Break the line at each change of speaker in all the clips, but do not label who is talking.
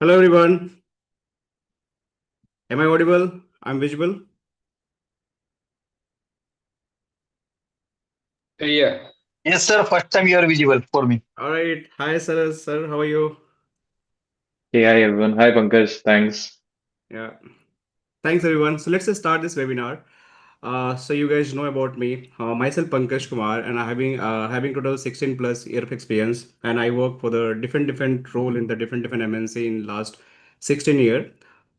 Hello everyone. Am I audible? I'm visible.
Yeah.
Yes, sir. First time you are visible for me.
All right. Hi, sir. How are you?
Hey, hi everyone. Hi Pankaj. Thanks.
Yeah. Thanks everyone. So let's just start this webinar. So you guys know about me. Myself Pankaj Kumar, and I having total 16 plus year of experience, and I work for the different role in the different MNC in last 16 year.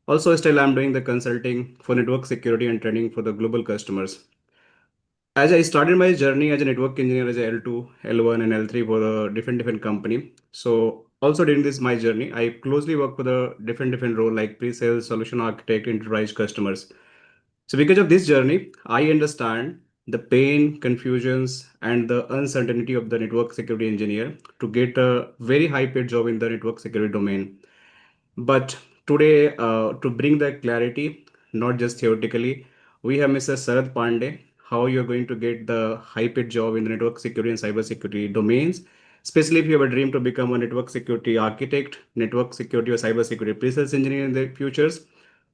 Also, still I'm doing the consulting for network security and training for the global customers. As I started my journey as a network engineer as a L2, L1, and L3 for a different company. So also during this my journey, I closely work for the different role like pre-sales, solution architect, enterprise customers. So because of this journey, I understand the pain, confusions, and the uncertainty of the network security engineer to get a very high paid job in the network security domain. But today, to bring that clarity, not just theoretically, we have Mr. Sarath Pandey. How you're going to get the high-paid job in the network security and cybersecurity domains, especially if you have a dream to become a network security architect, network security or cybersecurity pre-sales engineer in the futures.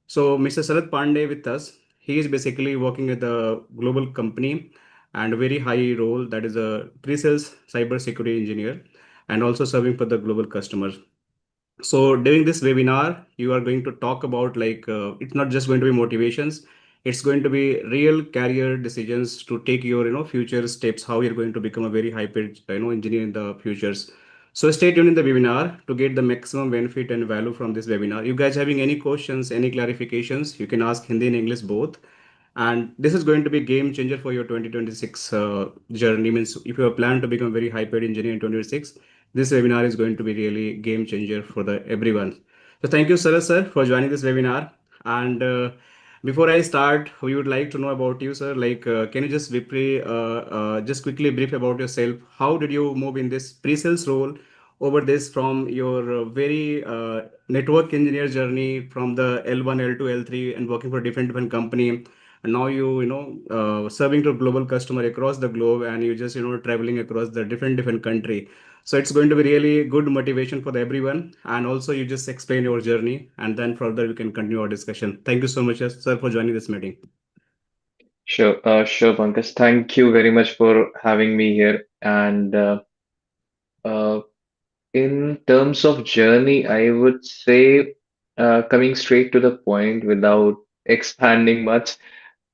So, Mr. Sarath Pandey with us. He is basically working at the global company and a very high role that is a pre-sales cybersecurity engineer and also serving for the global customers. So during this webinar, you are going to talk about it's not just going to be motivations. It's going to be real career decisions to take your future steps. How you're going to become a very high paid engineer in the futures. So stay tuned in the webinar to get the maximum benefit and value from this webinar. You guys having any questions, any clarifications? You can ask Hindi and English both. And this is going to be game changer for your 2026 journey. Means if you have planned to become very high paid engineer in 2026, this webinar is going to be really game changer for the everyone. So thank you, sir, for joining this webinar. And before I start, we would like to know about you, sir. Can you just quickly brief about yourself? How did you move in this pre-sales role over this from your very network engineer journey from the L1, L2, L3, and working for different company, and now serving to global customer across the globe, and you just traveling across the different country. So it's going to be really good motivation for the everyone. And also you just explain your journey and then further we can continue our discussion. Thank you so much, sir, for joining this meeting.
Sure, Pankaj. Thank you very much for having me here. And uh, in terms of journey, I would say, coming straight to the point without expanding much,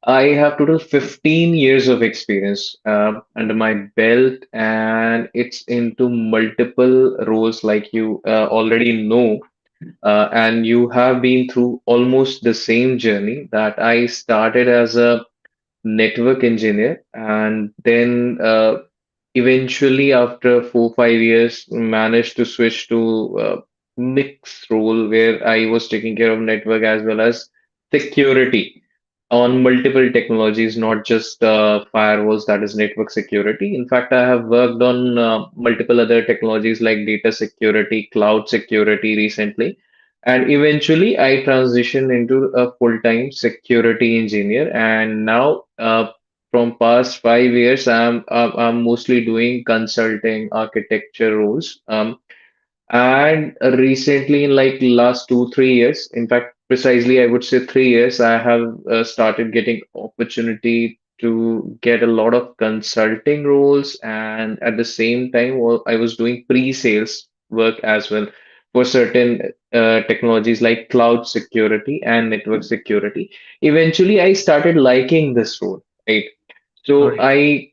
I have total 15 years of experience under my belt, and it's into multiple roles, like you already know. And you have been through almost the same journey that I started as a network engineer, and then eventually after 4 5 years managed to switch to mixed role where I was taking care of network as well as security on multiple technologies, not just firewalls, that is network security. In fact, I have worked on multiple other technologies like data security, cloud security recently. And eventually, I transitioned into a full-time security engineer. And now, from past 5 years, I'm mostly doing consulting architecture roles. And recently, in like last 2 3 years, in fact, precisely I would say 3 years, I have started getting opportunity to get a lot of consulting roles, and at the same time, I was doing pre-sales work as well for certain technologies like cloud security and network security. Eventually, I started liking this role, right?
All
So
right.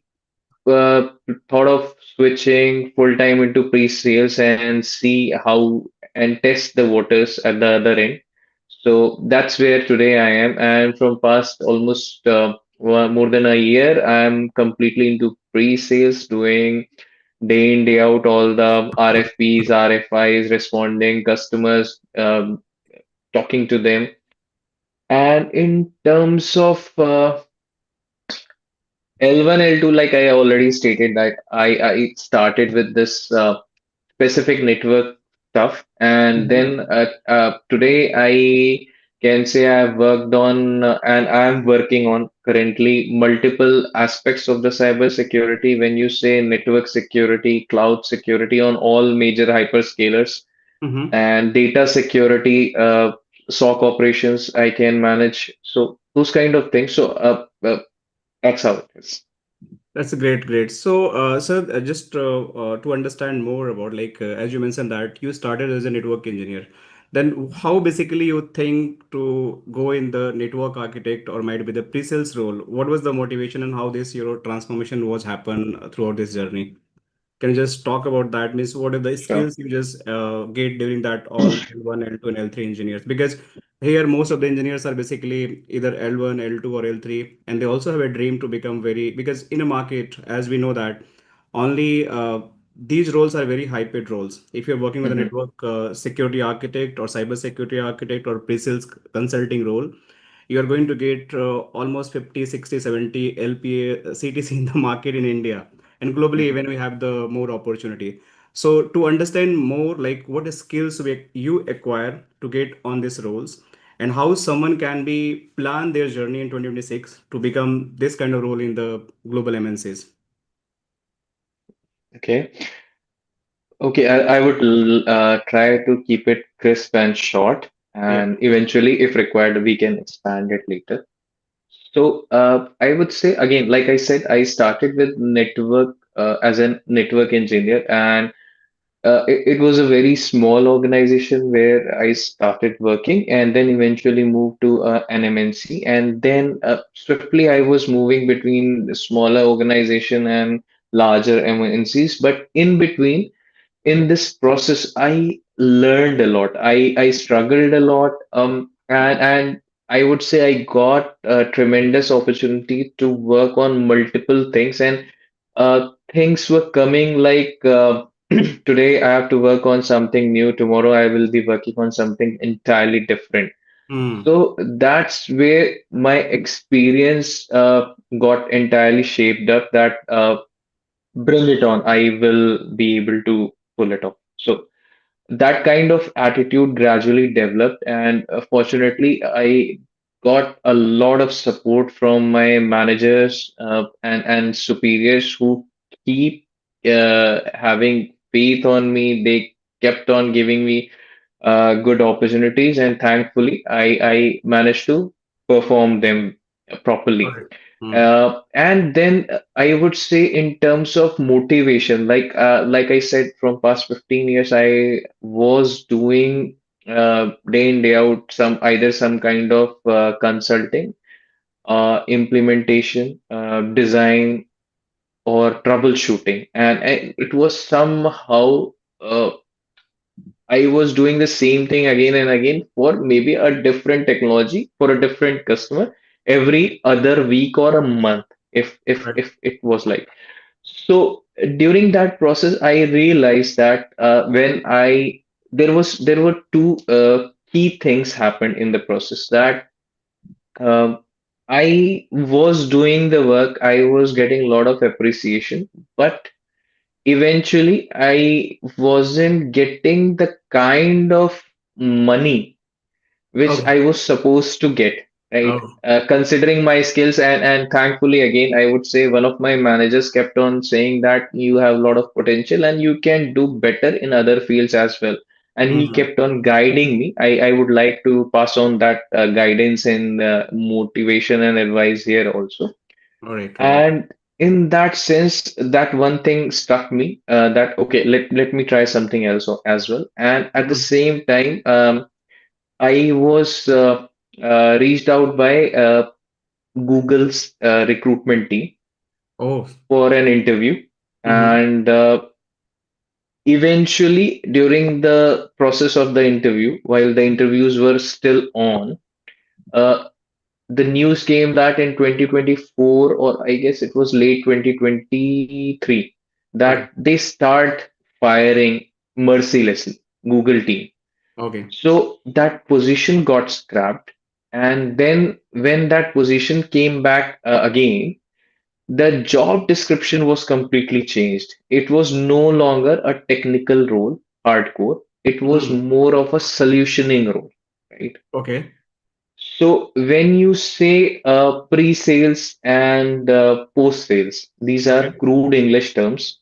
I uh, thought of switching full time into pre-sales and see how and test the waters at the other end. So that's where today I am. And from past almost more than a year, I'm completely into pre-sales, doing day in, day out all the RFPs, RFIs, responding customers, talking to them. And in terms of L1, L2, like I already stated that I started with this specific network stuff, and
Mhm.
then today I can say I've worked on and I'm working on currently multiple aspects of the cyber security. When you say network security, cloud security on all major hyperscalers,
Mm-hmm.
and data security, SOC operations I can manage. So those kind of things. So that's how it is.
That's a great. So, sir, just to understand more about, like, as you mentioned that you started as a network engineer, then how basically you think to go in the network architect or might be the pre-sales role? What was the motivation and how this your transformation was happen throughout this journey? Can you just talk about that? Means what are the
Sure.
skills you just get during that all L1, L2, and L3 engineers? Because here most of the engineers are basically either L1, L2, or L3, and they also have a dream to become very, because in a market, as we know that only these roles are very high paid roles. If you're working with a
Hmm.
network security architect or cyber security architect or pre-sales consulting role, you are going to get almost 50, 60, 70 LPA CTC in the market in India, and globally
Hmm.
even we have the more opportunity. So to understand more, like what skills you acquire to get on these roles, and how someone can be plan their journey in 2026 to become this kind of role in the global MNCs.
Okay. Okay, I would try to keep it crisp and short,
Yeah.
and eventually, if required, we can expand it later. So, I would say again, like I said, I started with network as a network engineer, and it was a very small organization where I started working, and then eventually moved to an MNC, and then swiftly I was moving between the smaller organization and larger MNCs, but in between in this process I learned a lot. I struggled a lot, and I would say I got a tremendous opportunity to work on multiple things, and things were coming like today I have to work on something new, tomorrow I will be working on something entirely different.
Hmm.
So that's where my experience got entirely shaped up, that bring it on, I will be able to pull it off. So that kind of attitude gradually developed, and fortunately I got a lot of support from my managers and superiors who keep having faith on me. They kept on giving me good opportunities, and thankfully I managed to perform them
Got
properly.
it. Hmm.
And then I would say in terms of motivation, like I said, from past 15 years, I was doing day in day out some kind of consulting, implementation, design, or troubleshooting, and it was somehow I was doing the same thing again and again for maybe a different technology for a different customer every other week or a month,
Right.
if it was like. So during that process, I realized that when I there were two key things happened in the process, that um, I was doing the work, I was getting a lot of appreciation, but eventually I wasn't getting the kind of money which
Okay.
I was supposed to get, right?
Oh.
Considering my skills, and thankfully, again, I would say one of my managers kept on saying that you have a lot of potential and you can do better in other fields as well. And he
Hmm.
kept on guiding me. I would like to pass on that guidance and motivation and advice here also.
All right. All right.
And in that sense, that one thing struck me, that okay, let me try something else as well. And at the
Hmm.
same time, I was reached out by Google's recruitment team
Oh.
for an interview,
Hmm.
and eventually, during the process of the interview, while the interviews were still on, uh, the news came that in 2024, or I guess it was late 2023,
Okay.
that they start firing mercilessly, Google team.
Okay.
So that position got scrapped. And then when that position came back again, the job description was completely changed. It was no longer a technical role, hardcore. It was
Hmm.
more of a solutioning role, right?
Okay.
So when you say pre-sales and post-sales, these are
Okay.
crude English terms.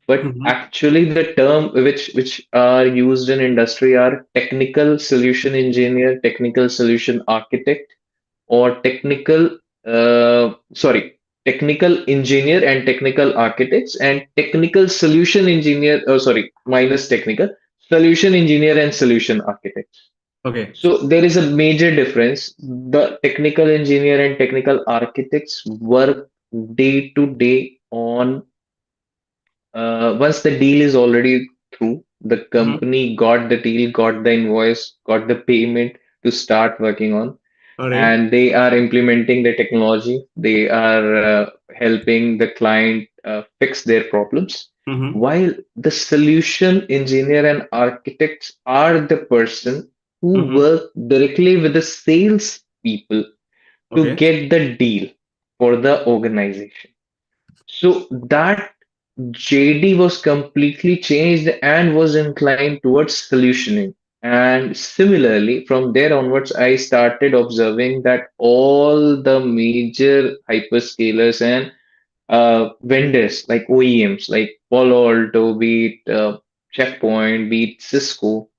but
Mm-hmm.
actually the term which are used in industry are technical solution engineer, technical solution architect, or technical engineer and technical architects, and technical solution engineer, oh sorry, minus technical solution engineer and solution architects.
Okay.
So there is a major difference. The technical engineer and technical architects work day to day on, once the deal is already through, the
Mm-hmm.
company got the deal, got the invoice, got the payment to start working on,
All right.
and they are implementing the technology. They are helping the client fix their problems.
Mm-hmm.
While the solution engineer and architects are the person who
Mm-hmm.
work directly with the sales people to
Okay.
get the deal for the organization. So that JD was completely changed and was inclined towards solutioning. And similarly, from there onwards, I started observing that all the major hyperscalers and vendors like OEMs, like Palo Alto, be it Checkpoint, be it Cisco,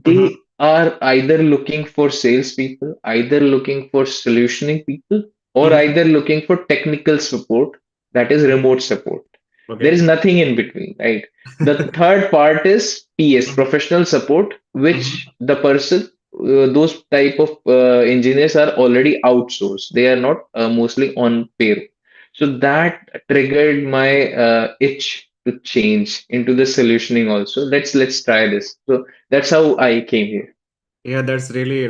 Mm-hmm.
they are either looking for salespeople, either looking for solutioning people, or
Mm-hmm.
either looking for technical support, that is remote support. There
Okay.
is nothing in between, right? The third part is PS,
Mm-hmm.
professional support, which
Mm-hmm.
the person, those type of engineers are already outsourced. They are not mostly on payroll. So that triggered my itch to change into the solutioning also. Let's try this. So that's how I came here.
Yeah, that's really,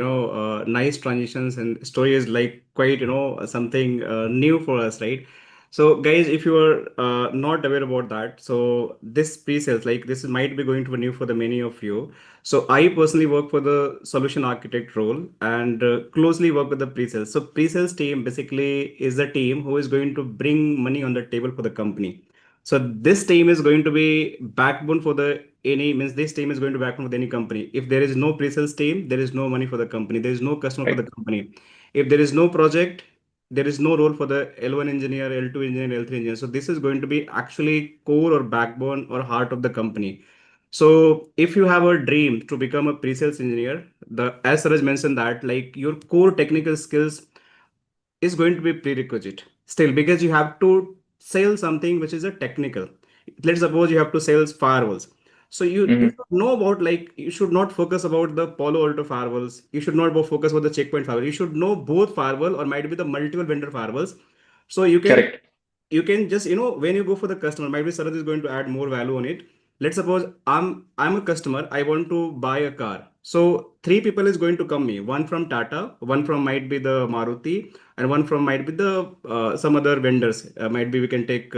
nice transitions, and story is like quite, something new for us, right? So, guys, if you are not aware about that, so this pre-sales, like this might be going to be new for the many of you. So, I personally work for the solution architect role and closely work with the pre-sales. So, pre-sales team basically is the team who is going to bring money on the table for the company. So this team is going to be backbone for the any means this team is going to backbone with any company. If there is no pre-sales team, there is no money for the company. There is no customer for the
Right.
company. If there is no project, there is no role for the L1 engineer, L2 engineer, L3 engineer. So this is going to be actually core or backbone or heart of the company. So if you have a dream to become a pre-sales engineer, the as Saraj mentioned that like your core technical skills is going to be prerequisite still because you have to sell something which is a technical. Let's suppose you have to sell firewalls. So you
Hmm.
should know about like you should not focus about the Palo Alto firewalls. You should not focus about the checkpoint firewall. You should know both firewall or might be the multiple vendor firewalls. So
Correct.
you can just when you go for the customer, maybe Saraj is going to add more value on it. Let's suppose I'm a customer, I want to buy a car. So three people is going to come me, one from Tata, one from might be the Maruti, and one from might be the some other vendors, might be we can take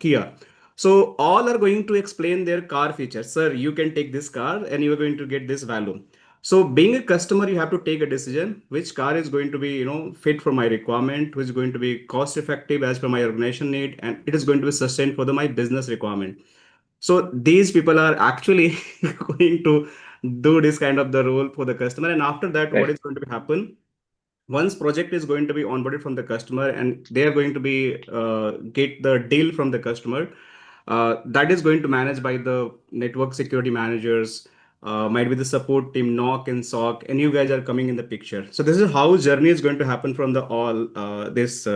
Kia. So all are going to explain their car features. Sir, you can take this car and you are going to get this value. So being a customer, you have to take a decision which car is going to be, fit for my requirement, which is going to be cost effective as per my organization need, and it is going to be sustained for my business requirement. So these people are actually going to do this kind of the role for the customer. And after that, what
Right.
is going to happen? Once project is going to be onboarded from the customer and they are going to be get the deal from the customer, that is going to manage by the network security managers, might be the support team, knock and sock, and you guys are coming in the picture. So this is how journey is going to happen from the all this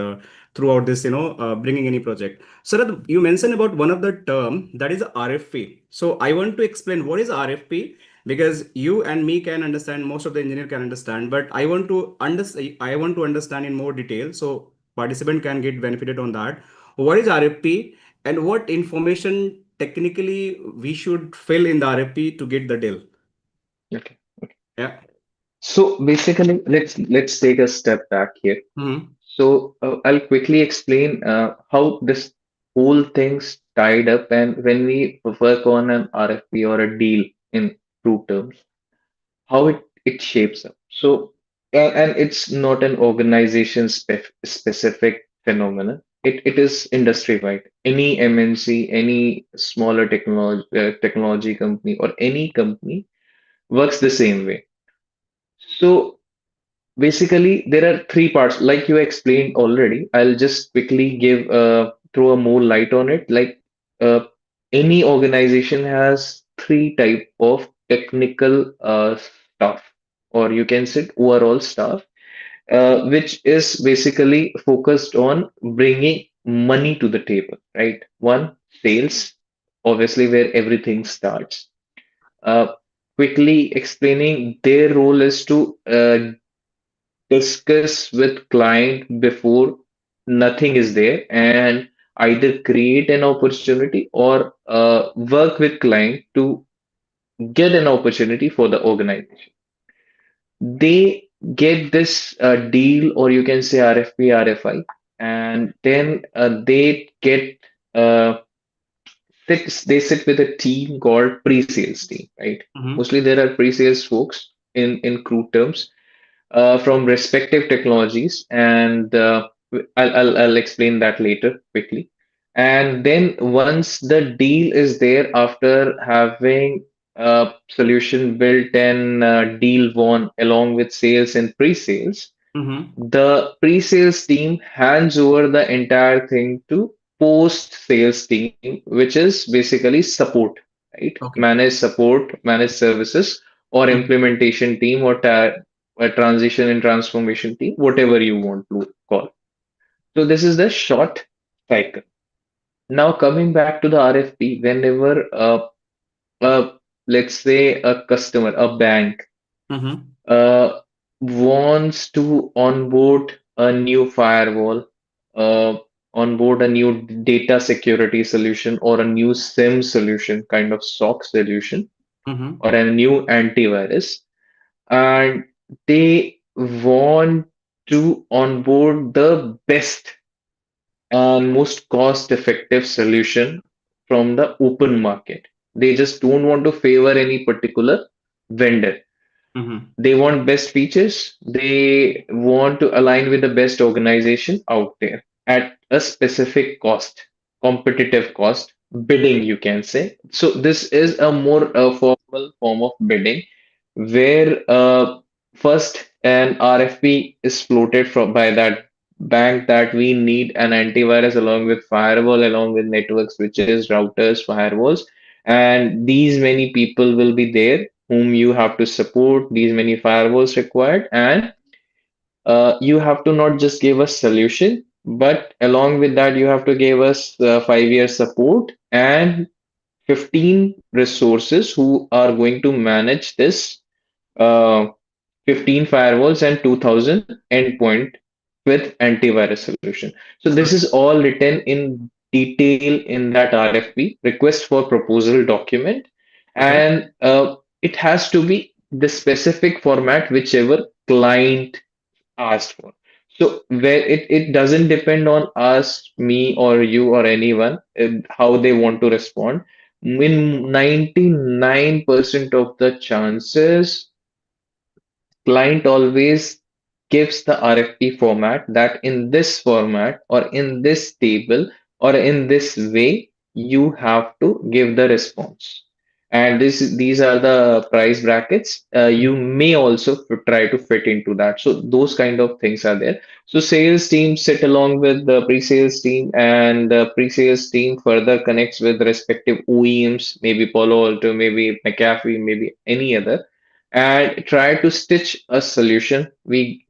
throughout this, bringing any project. So that you mentioned about one of the term that is RFP. So I want to explain what is RFP because you and me can understand, most of the engineer can understand, but I want to understand in more detail so participant can get benefited on that. What is RFP and what information technically we should fill in the RFP to get the deal?
Okay.
Yeah.
So basically, let's take a step back here.
Hmm.
So I'll quickly explain how this whole thing's tied up, and when we work on an RFP or a deal in true terms, how it shapes up. So and it's not an organization specific phenomenon. It is industry wide. Any MNC, any smaller technology company, or any company works the same way. So basically, there are three parts, like you explained already. I'll just quickly give throw a more light on it. Like uh, any organization has three type of technical staff, or you can say overall staff, which is basically focused on bringing money to the table, right? One, sales, obviously where everything starts. Uh, Quickly explaining, their role is to discuss with client before nothing is there, and either create an opportunity or work with client to get an opportunity for the organization. They get this deal, or you can say RFP, RFI, and then uh, they sit with a team called pre-sales team, right?
Mm-hmm.
Mostly there are pre-sales folks in crude terms from respective technologies, and I'll explain that later quickly. And then once the deal is there, after having a solution built and deal won along with sales and pre-sales,
Mm-hmm.
the pre-sales team hands over the entire thing to post-sales team, which is basically support, right?
Okay.
Managed services, or
Mm-hmm.
implementation team, or a transition and transformation team, whatever you want to call. So this is the short cycle. Now coming back to the RFP, whenever let's say a customer, a bank,
Mm-hmm.
uh, wants to onboard a new firewall, uh, onboard a new data security solution, or a new SIM solution, kind of SOC solution,
Mm-hmm.
or a new antivirus, and they want to onboard the best and most cost-effective solution from the open market. They just don't want to favor any particular vendor.
Mm-hmm.
They want best features. They want to align with the best organization out there at a specific cost, competitive cost, bidding, you can say. So this is a more formal form of bidding, where first an RFP is floated from by that bank that we need an antivirus along with firewall, along with network switches, routers, firewalls, and these many people will be there whom you have to support, these many firewalls required, and you have to not just give us solution, but along with that you have to give us 5 year support and 15 resources who are going to manage this uh, 15 firewalls and 2000 endpoint with antivirus solution. So this is all written in detail in that RFP, request for proposal document,
Okay.
and it has to be the specific format whichever client asked for. So where it doesn't depend on us, me or you or anyone, how they want to respond. In 99% of the chances, client always gives the RFP format, that in this format or in this table or in this way you have to give the response. And these are the price brackets. You may also try to fit into that. So those kind of things are there. So sales team sit along with the pre-sales team, and the pre-sales team further connects with respective OEMs, maybe Palo Alto, maybe McAfee, maybe any other, and try to stitch a solution. We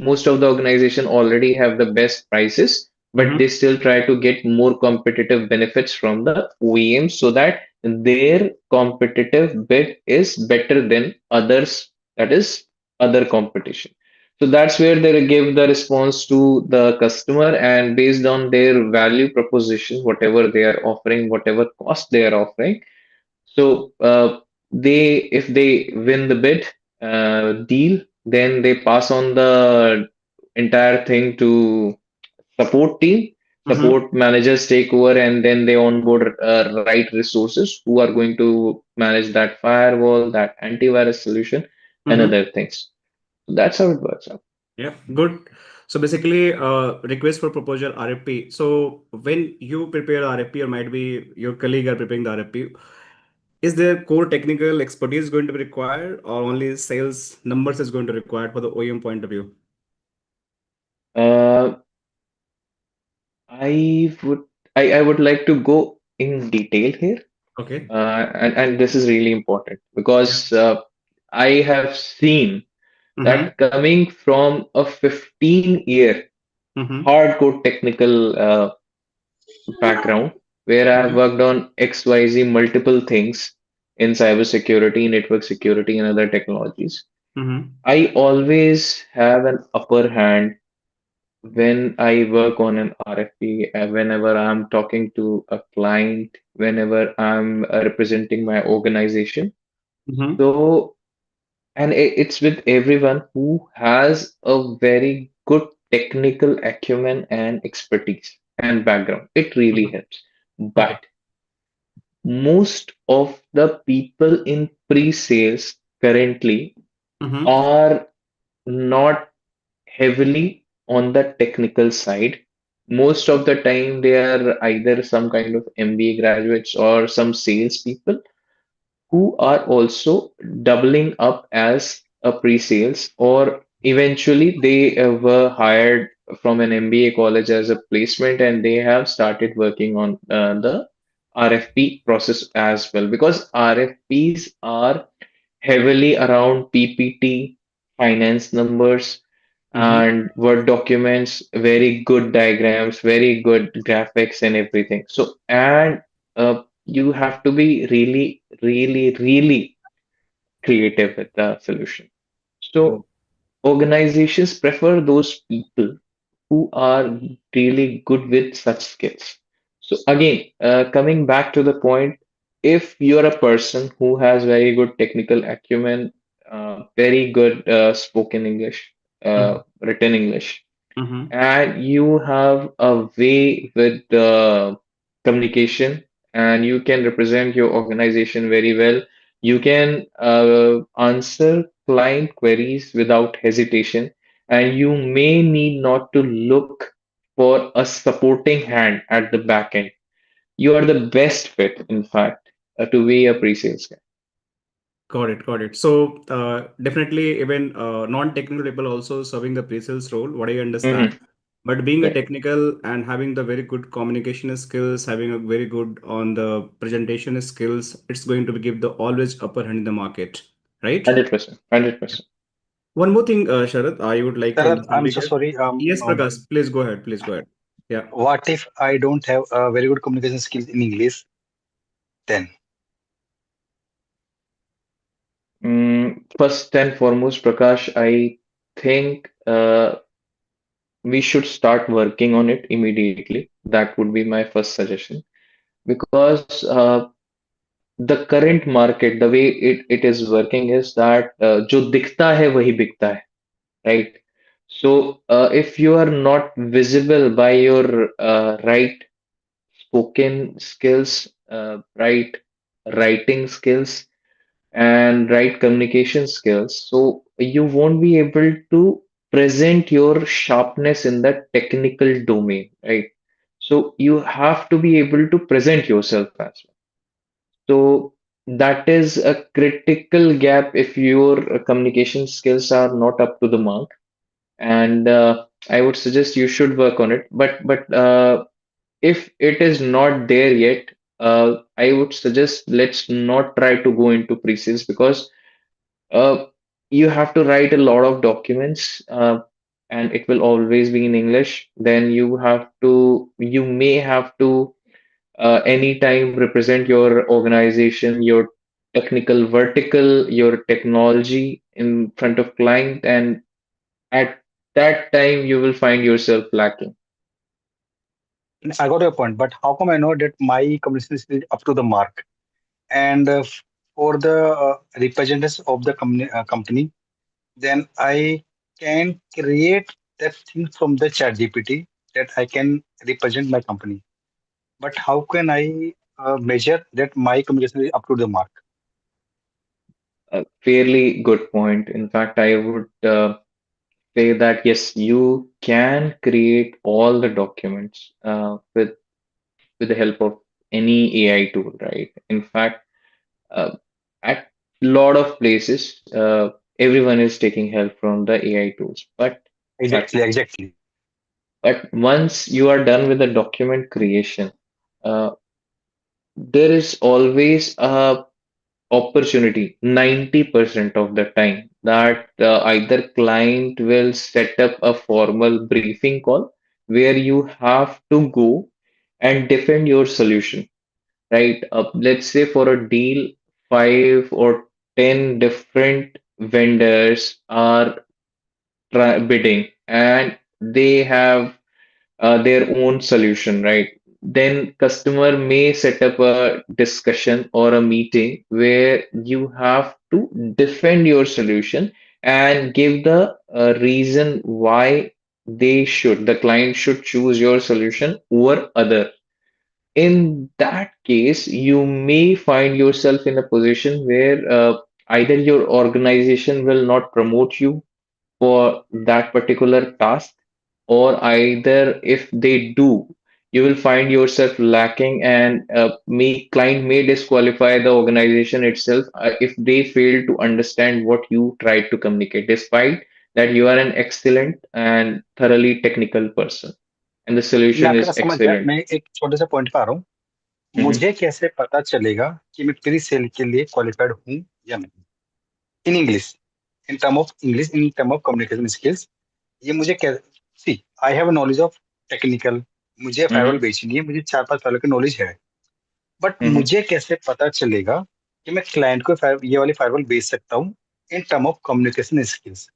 most of the organization already have the best prices, but they
Mm-hmm.
still try to get more competitive benefits from the OEMs so that their competitive bid is better than others, that is other competition. So that's where they give the response to the customer, and based on their value proposition, whatever they are offering, whatever cost they are offering, so if they win the bid deal, then they pass on the entire thing to support team.
Mm-hmm.
Support managers take over, and then they onboard right resources who are going to manage that firewall, that antivirus solution, and
Mm-hmm.
other things. That's how it works out.
Yeah, good. So basically, request for proposal RFP. So when you prepare RFP, or might be your colleague are preparing the RFP, is there core technical expertise going to be required, or only sales numbers is going to be required for the OEM point of view?
Uh, I would I would like to go in detail here.
Okay.
And this is really important
Yeah.
because I have seen
Mm-hmm.
that coming from a 15-year
Mm-hmm.
hardcore technical background where I have
Mm-hmm.
worked on XYZ multiple things in cybersecurity, network security, and other technologies.
Mm-hmm.
I always have an upper hand when I work on an RFP, whenever I'm talking to a client, whenever I'm representing my organization.
Mm-hmm.
So, and it's with everyone who has a very good technical acumen and expertise and background. It really
Mm-hmm.
helps.
Okay.
But most of the people in pre-sales currently
Mm-hmm.
are not heavily on the technical side. Most of the time, they are either some kind of MBA graduates or some sales people who are also doubling up as a pre-sales, or eventually they were hired from an MBA college as a placement and they have started working on the RFP process as well, because RFPs are heavily around PPT, finance numbers,
Mm-hmm.
and Word documents, very good diagrams, very good graphics, and everything. So, and you have to be really, really, really creative with the solution.
Oh,
So, organizations prefer those people who are really good with such skills. So again, coming back to the point, if you're a person who has very good technical acumen, very good spoken English,
mm-hmm.
written English,
Mm-hmm.
and you have a way with communication and you can represent your organization very well, you can answer client queries without hesitation, and you may need not to look for a supporting hand at the back end. You are the best fit, in fact, to be a pre-sales guy.
Got it, got it. So definitely even non-technical people also serving the pre-sales role, what I understand.
Hmm.
But being a
Yeah,
technical and having the very good communication skills, having a very good on the presentation skills, it's going to give the always upper hand in the market, right?
100%,
Yeah.
100%.
One more thing, Sharath, I would like to
Sir,
understand
I'm so
because
sorry.
yes, Prakash, please go ahead, please go ahead. Yeah.
What if I don't have very good communication skills in English? Then
First and foremost, Prakash, I think we should start working on it immediately. That would be my first suggestion. Because the current market, the way it is working is that जो दिखता है वही बिकता है, right? So if you are not visible by your right spoken skills, right writing skills, and right communication skills, so you won't be able to present your sharpness in the technical domain, right? So you have to be able to present yourself as well. So that is a critical gap if your communication skills are not up to the mark. And I would suggest you should work on it. But if it is not there yet, I would suggest let's not try to go into pre-sales, because uh, you have to write a lot of documents, and it will always be in English. Then you may have to anytime represent your organization, your technical vertical, your technology in front of client, and at that time you will find yourself lacking.
I got your point. But how come I know that my communication is up to the mark? And for the representatives of the company, then I can create that thing from the chat GPT that I can represent my company. But how can I measure that my communication is up to the mark?
A fairly good point. In fact, I would say that yes, you can create all the documents with the help of any AI tool, right? In fact, uh, at lot of places, everyone is taking help from the AI tools. But
Exactly, exactly.
but once you are done with the document creation, uh, there is always a opportunity 90% of the time that either client will set up a formal briefing call where you have to go and defend your solution, right? Let's say for a deal, 5 or 10 different vendors are bidding and they have their own solution, right? Then customer may set up a discussion or a meeting where you have to defend your solution and give the reason why the client should choose your solution over other. In that case, you may find yourself in a position where either your organization will not promote you for that particular task, or either if they do, you will find yourself lacking, and client may disqualify the organization itself if they fail to understand what you tried to communicate, despite that you are an excellent and thoroughly technical person and the
मैं
solution
आपकी
is
बात समझ गया,
excellent.
मैं एक छोटे से point पे आ रहा हूँ।
Mhm.
मुझे कैसे पता चलेगा कि मैं प्री सेल के लिए क्वालिफाइड हूँ या नहीं? In English, in term of communication skills, ये मुझे क्या, see I have knowledge of technical, मुझे फायरवॉल
Mhm.
बेचनी है, मुझे 4-5 सालों की नॉलेज है, बट
Mhm.
मुझे कैसे पता चलेगा कि मैं क्लाइंट को ये वाली फायरवॉल बेच सकता हूँ इन term of communication skills?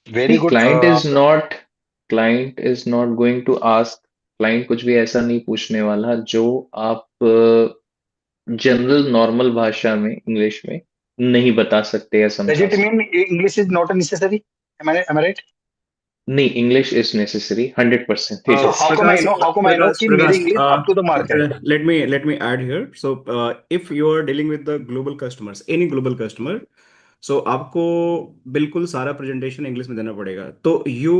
Very
See,
good
client is
आप।
not client is not going to ask. Client कुछ भी ऐसा नहीं पूछने वाला जो आप जनरल नॉर्मल भाषा में इंग्लिश में नहीं बता सकते या
डज
समझा
इट मीन
सकते।
English is not necessary? Am I right?
नहीं, English is necessary 100%, it
So
is.
how come I know कि मेरी
Prakash,
English up to the mark है?
let me add here. So, if you are dealing with the global customers, any global customer, so आपको बिल्कुल सारा presentation English में देना पड़ेगा। तो you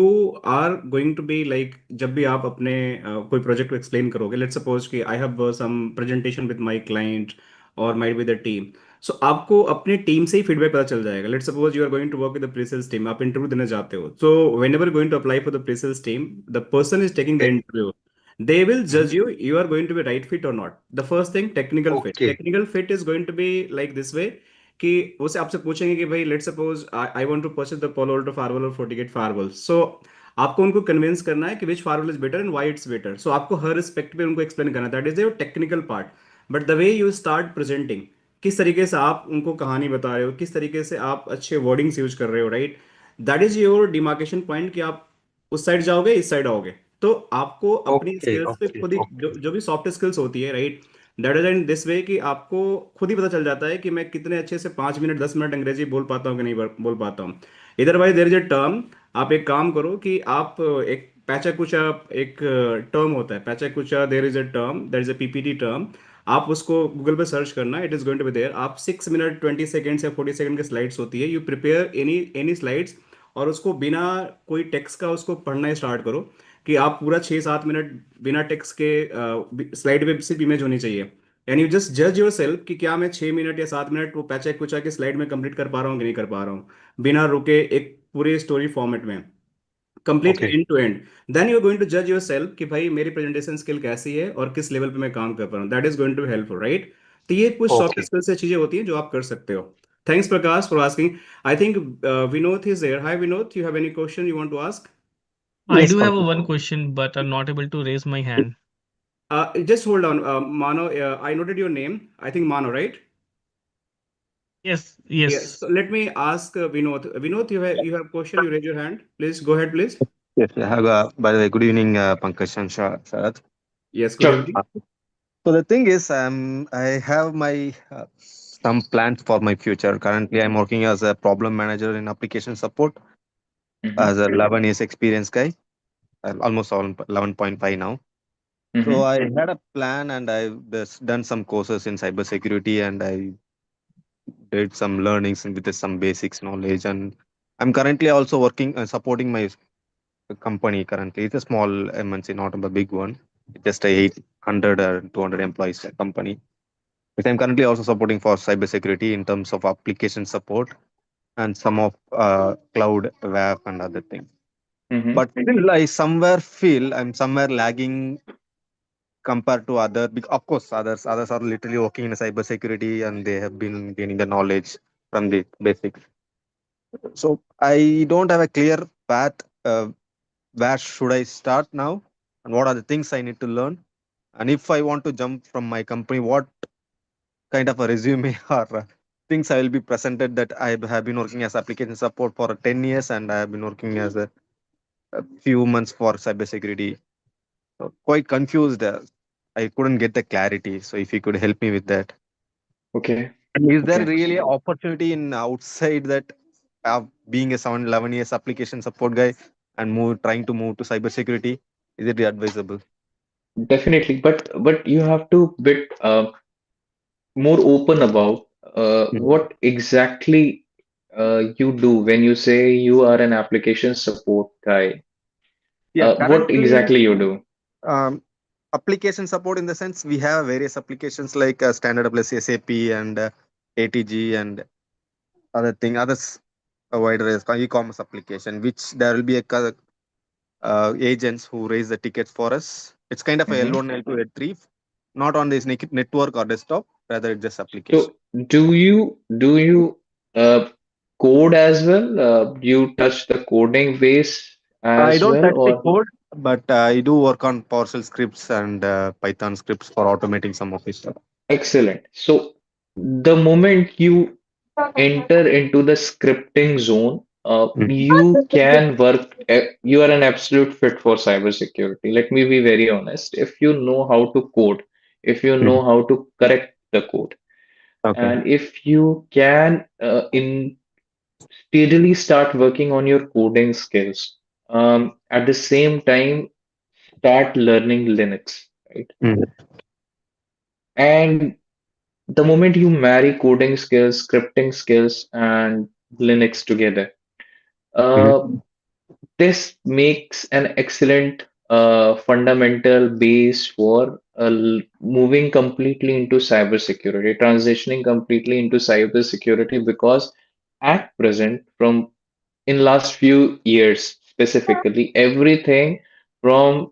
are going to be like, जब भी आप अपने कोई प्रोजेक्ट को एक्सप्लेन करोगे, लेट्स सपोज कि I have some presentation with my client और might with the team, so आपको अपनी टीम से ही फीडबैक पता चल जाएगा। Let's suppose you are going to work with the presales team, आप इंटरव्यू देने जाते हो, so whenever going to apply for the presales team, the person is taking the interview, they will judge you are going to be right fit or not. The first thing,
okay
technical fit is going to be like this way, कि वो से आपसे पूछेंगे कि भाई let's suppose I want to purchase the Palo Alto firewall और FortiGate firewall, so आपको उनको कन्विंस करना है कि which firewall is better and why it's better, so आपको हर रिस्पेक्ट पे उनको एक्सप्लेन करना है, that is your technical part. But the way you start presenting, किस तरीके से आप उनको कहानी बता रहे हो, किस तरीके से आप अच्छे वर्डिंग्स यूज कर रहे हो, right, that is your demarcation point, कि आप उस साइड जाओगे इस साइड आओगे। तो आपको अपनी
ओके
स्किल्स पे
ओके
खुद ही
ओके
जो भी सॉफ्ट स्किल्स होती है, right, that is in this way, कि आपको खुद ही पता चल जाता है कि मैं कितने अच्छे से 5 मिनट 10 मिनट अंग्रेजी बोल पाता हूँ कि नहीं बोल पाता हूँ। इधर wise there is a term, आप एक काम करो कि आप एक पैचा कुचा, एक टर्म होता है pecha kucha, there is a term, that is a PPT term, आप उसको गूगल पे सर्च करना, it is going to be there. आप 6 मिनट 20 सेकेंड्स या 40 सेकेंड की स्लाइड्स होती है, you prepare any any slides, और उसको बिना कोई टेक्स्ट का उसको पढ़ना स्टार्ट करो, कि आप पूरा 6-7 मिनट बिना टेक्स्ट के स्लाइड पे सिर्फ इमेज होनी चाहिए, एंड यू जस्ट जज योर सेल्फ कि क्या मैं 6 मिनट या 7 मिनट वो पैचा कुचा के स्लाइड में कंप्लीट कर पा रहा हूँ कि नहीं कर पा रहा हूँ, बिना रुके एक पूरे स्टोरी फॉर्मेट में completely
okay
end to end. Then you are going to जज योर सेल्फ कि भाई मेरी प्रेजेंटेशन स्किल कैसी है और किस लेवल पे मैं काम कर पा रहा हूँ, that is going to be helpful, right. तो ये कुछ सॉफ्ट
ओके।
स्किल से चीजें होती हैं जो आप कर सकते हो। Thanks Prakash for asking. I think Vinod is there. Hi Vinod, you have any question you want to ask?
I
yes
do have a one
Pankaj.
question, but I'm not able to raise my hand.
Just hold on, Mano. I noted your name. I think Mano, right?
Yes,
Yes. So
yes.
let me ask Vinod. Vinod, you have question. You raise your hand. Please go ahead, please.
Yes, I have, by the way, good evening, Pankaj and Sharath.
Yes. Good
Sure.
evening.
So the thing is, I have my some plans for my future. Currently, I'm working as a problem manager in application support
Mhm.
as a 11 years experience guy, almost 11.5 now. So
Mhm.
I had a plan and I've just done some courses in cybersecurity and I did some learnings and with some basics knowledge. And I'm currently also working supporting my company currently. It's a small MNC, not a big one. It's just a 800 or 200 employees company. But I'm currently also supporting for cybersecurity in terms of application support and some of cloud web and other things.
Mhm.
But still, I somewhere feel I'm somewhere lagging compared to other. Of course, others are literally working in cybersecurity and they have been gaining the knowledge from the basics. So I don't have a clear path. Where should I start now, and what are the things I need to learn? And if I want to jump from my company, what kind of a resume or things I will be presented, that I have been working as application support for 10 years and I have been working as a few months for cybersecurity. So quite confused. I couldn't get the clarity. So if you could help me with that.
Okay.
And is there
Okay.
really an opportunity in outside that being a 11 years application support guy and trying to move to cybersecurity? Is it advisable?
Definitely. But you have to bit more open about
Mhm.
what exactly you do when you say you are an application support guy.
Yeah,
What
currently,
exactly you do?
um, application support in the sense we have various applications like standard plus SAP and ATG and others wider as e-commerce application, which there will be agents who raise the tickets for us. It's kind of a
Mhm.
L1, L2, L3, not on this network or desktop, rather it's just application.
So do you code as well? Do you touch the coding base
I
as
don't
well,
touch the
or
code, but I do work on PowerShell scripts and Python scripts for automating some of this stuff.
excellent. So the moment you enter into the scripting zone,
Mhm.
you can work. You are an absolute fit for cybersecurity. Let me be very honest. If you know how to code, if you
Mhm.
know how to correct the code,
Okay.
and if you can in steadily start working on your coding skills, at the same time start learning Linux, right?
Mhm.
And the moment you marry coding skills, scripting skills, and Linux together, uh,
Mhm.
this makes an excellent fundamental base for moving completely into cybersecurity, transitioning completely into cybersecurity, because at present, from in last few years specifically, everything from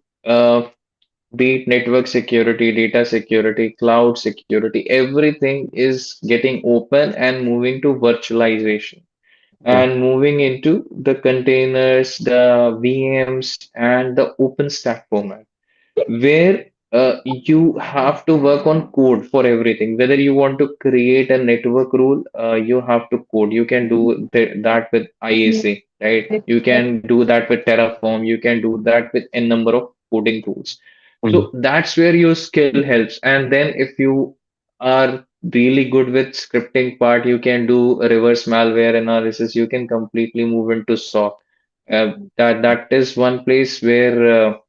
be it network security, data security, cloud security, everything is getting open and moving to virtualization
Yeah.
and moving into the containers, the VMs, and the OpenStack format, where you have to work on code for everything. Whether you want to create a network rule, you have to code. You can do that with IAC, right? You can do that with Terraform. You can do that with a number of coding tools.
Mhm.
So that's where your skill helps. And then if you are really good with scripting part, you can do a reverse malware analysis. You can completely move into SOC. That is one place where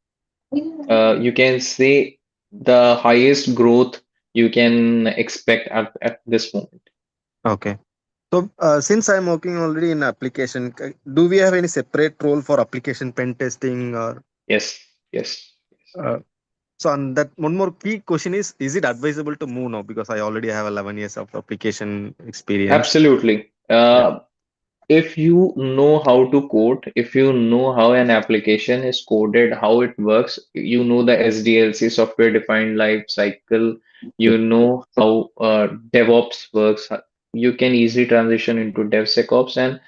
you can say the highest growth you can expect at this moment.
Okay. So, since I'm working already in application, do we have any separate role for application pen testing or?
Yes, yes.
Uh, so, on that, one more key question is it advisable to move now? Because I already have 11 years of application experience.
Absolutely.
Yeah.
If you know how to code, if you know how an application is coded, how it works, you know the SDLC, software defined life cycle, you know how DevOps works, you can easily transition into DevSecOps, and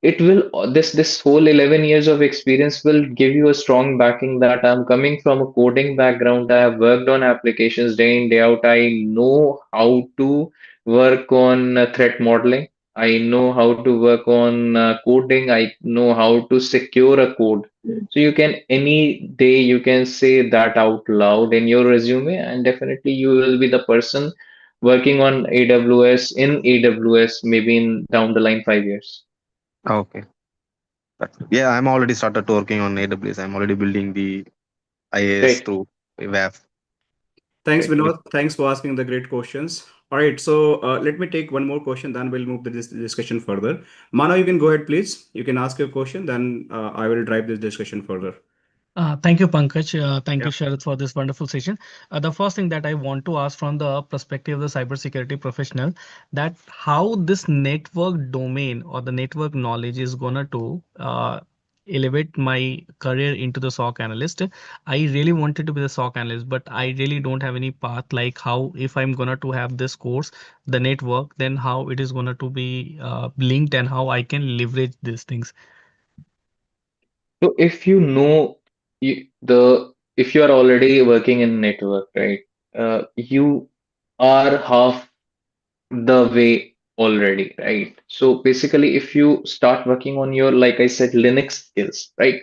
it will this whole 11 years of experience will give you a strong backing that I'm coming from a coding background. I have worked on applications day in day out. I know how to work on threat modeling. I know how to work on coding. I know how to secure a code. So you can any day you can say that out loud in your resume, and definitely you will be the person working on AWS in AWS maybe in down the line 5 years.
Okay. Yeah, I'm already started working on AWS. I'm already building the IAS
Great.
through WAF.
Thanks,
Great.
Vinod. Thanks for asking the great questions. All right, so let me take one more question, then we'll move this discussion further. Mano, you can go ahead, please. You can ask your question, then I will drive this discussion further.
Thank you, Pankaj. Thank
Yeah.
you, Sharad, for this wonderful session. The first thing that I want to ask from the perspective of the cybersecurity professional, that how this network domain or the network knowledge is gonna to elevate my career into the SOC analyst. I really wanted to be the SOC analyst, but I really don't have any path, like how if I'm gonna to have this course, the network, then how it is gonna to be linked and how I can leverage these things.
So if you know if you are already working in network, right? You are half the way already, right? So basically, if you start working on your, like I said, Linux skills, right?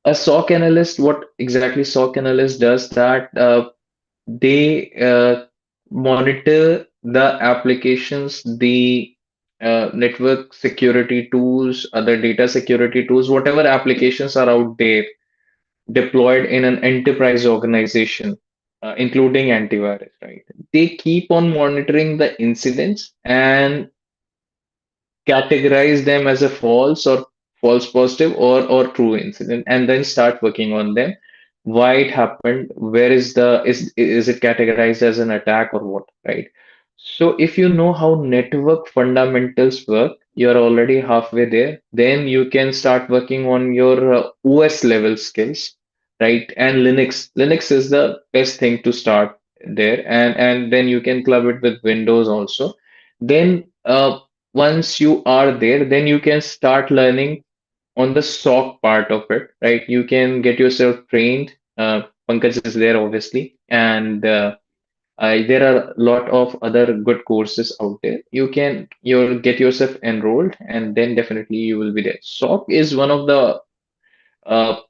A SOC analyst, what exactly SOC analyst does that they monitor the applications, the network security tools, other data security tools, whatever applications are out there deployed in an enterprise organization, including antivirus, right? They keep on monitoring the incidents and categorize them as a false or false positive or true incident, and then start working on them. Why it happened, where is it categorized as an attack or what, right? So if you know how network fundamentals work, you're already halfway there. Then you can start working on your OS level skills, right? And Linux is the best thing to start there, and then you can club it with Windows also. Then once you are there, then you can start learning on the SOC part of it, right? You can get yourself trained. Pankaj is there, obviously, and there are a lot of other good courses out there. You'll get yourself enrolled, and then definitely you will be there. SOC is one of the uh,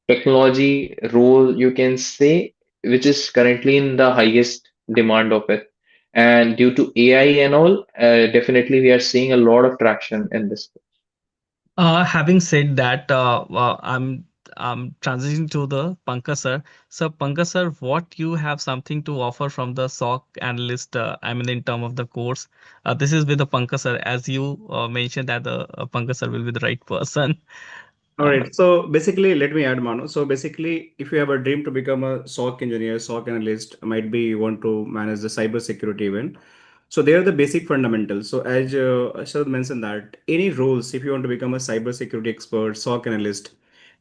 technology role, you can say, which is currently in the highest demand of it. And due to AI and all, definitely we are seeing a lot of traction in this.
Having said that, I'm transitioning to the Pankaj sir. So Pankaj sir, what you have something to offer from the SOC analyst? I mean, in term of the course, this is with the Pankaj sir, as you mentioned that the Pankaj sir will be the right person.
All
Uh,
right. So basically, let me add, Manu. So basically, if you have a dream to become a SOC engineer, SOC analyst, might be you want to manage the cybersecurity event. So they are the basic fundamentals. So as Ashad mentioned that any roles, if you want to become a cybersecurity expert, SOC analyst,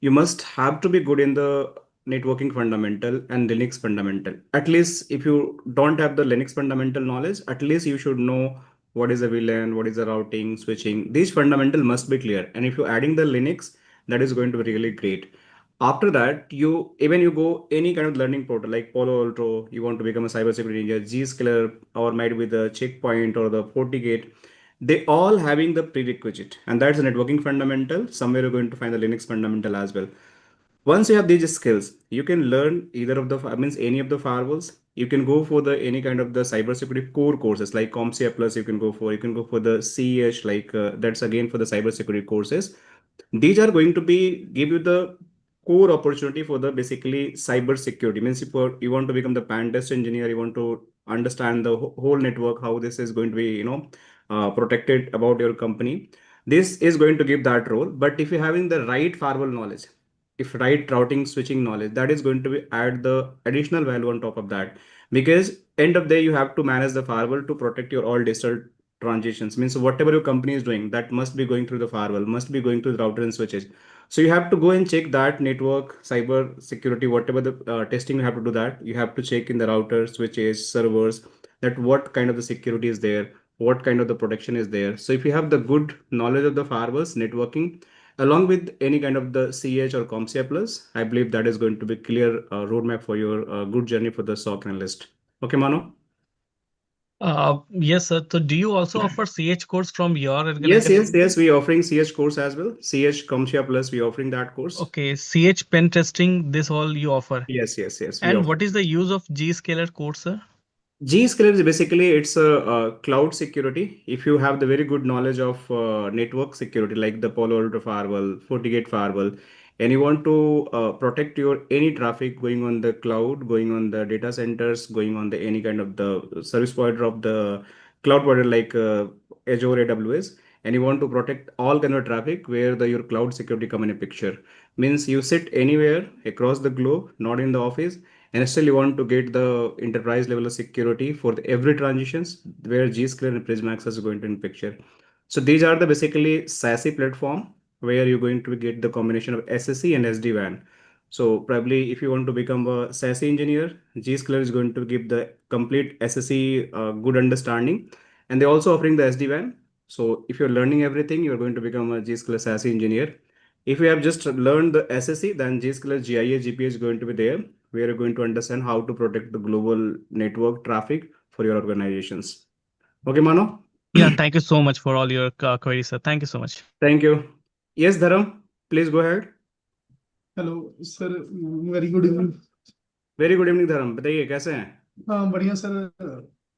you must have to be good in the networking fundamental and Linux fundamental. At least if you don't have the Linux fundamental knowledge, at least you should know what is a VLAN, what is the routing, switching. These fundamental must be clear. And if you're adding the Linux, that is going to be really great. After that, you go any kind of learning portal like Palo Alto, you want to become a cybersecurity engineer, Zscaler, or might be the Checkpoint or the FortiGate. They all having the prerequisite, and that's a networking fundamental. Somewhere you're going to find the Linux fundamental as well. Once you have these skills, you can learn either of the means any of the firewalls. You can go for the any kind of the cybersecurity core courses like CompTIA Plus. You can go for the CEH, like that's again for the cybersecurity courses. These are going to be give you the core opportunity for the basically cyber security. Means if you want to become the pen test engineer, you want to understand the whole network, how this is going to be protected about your company. This is going to give that role. But if you're having the right firewall knowledge, if right routing switching knowledge, that is going to be add the additional value on top of that. Because end of the day, you have to manage the firewall to protect your all digital transitions. Means whatever your company is doing, that must be going through the firewall, must be going through the router and switches. So you have to go and check that network cyber security, whatever the testing you have to do, that you have to check in the router switches servers, that what kind of the security is there, what kind of the protection is there. So if you have the good knowledge of the firewalls networking along with any kind of the CH or CompTIA Plus, I believe that is going to be clear roadmap for your good journey for the SOC analyst. Okay, Mano?
yes, sir. So do you also offer CH course from your
Yes, yes,
organization?
yes. We offering CH course as well. CH CompTIA Plus, we offering that course.
Okay, CH pen testing, this all you offer.
Yes, yes, yes. We
And
offer.
what is the use of G-Scaler course, sir?
Zscaler is basically it's a cloud security. If you have the very good knowledge of network security, like the Palo Alto firewall, FortiGate firewall, and you want to protect your any traffic going on the cloud, going on the data centers, going on the any kind of the service provider of the cloud provider like Azure AWS, and you want to protect all kind of traffic where the your cloud security come in a picture. Means you sit anywhere across the globe, not in the office, and still you want to get the enterprise level of security for every transitions where Zscaler and Prismax is going to in picture. So these are the basically SASE platform. where you're going to get the combination of SSE and SD-WAN. So probably if you want to become a SASE engineer, Zscaler is going to give the complete SSE good understanding, and they're also offering the SD-WAN. So if you're learning everything, you're going to become a Zscaler SASE engineer. If you have just learned the SSE, then Zscaler GIA GPA is going to be there, where you're going to understand how to protect the global network traffic for your organizations. Okay, Mano?
Yeah, thank you so much for all your queries, sir. Thank you so much.
Thank you. Yes, Dharam, please go ahead.
Hello sir, very good evening.
Very good evening धर्म, बताइए कैसे हैं?
हाँ बढ़िया sir,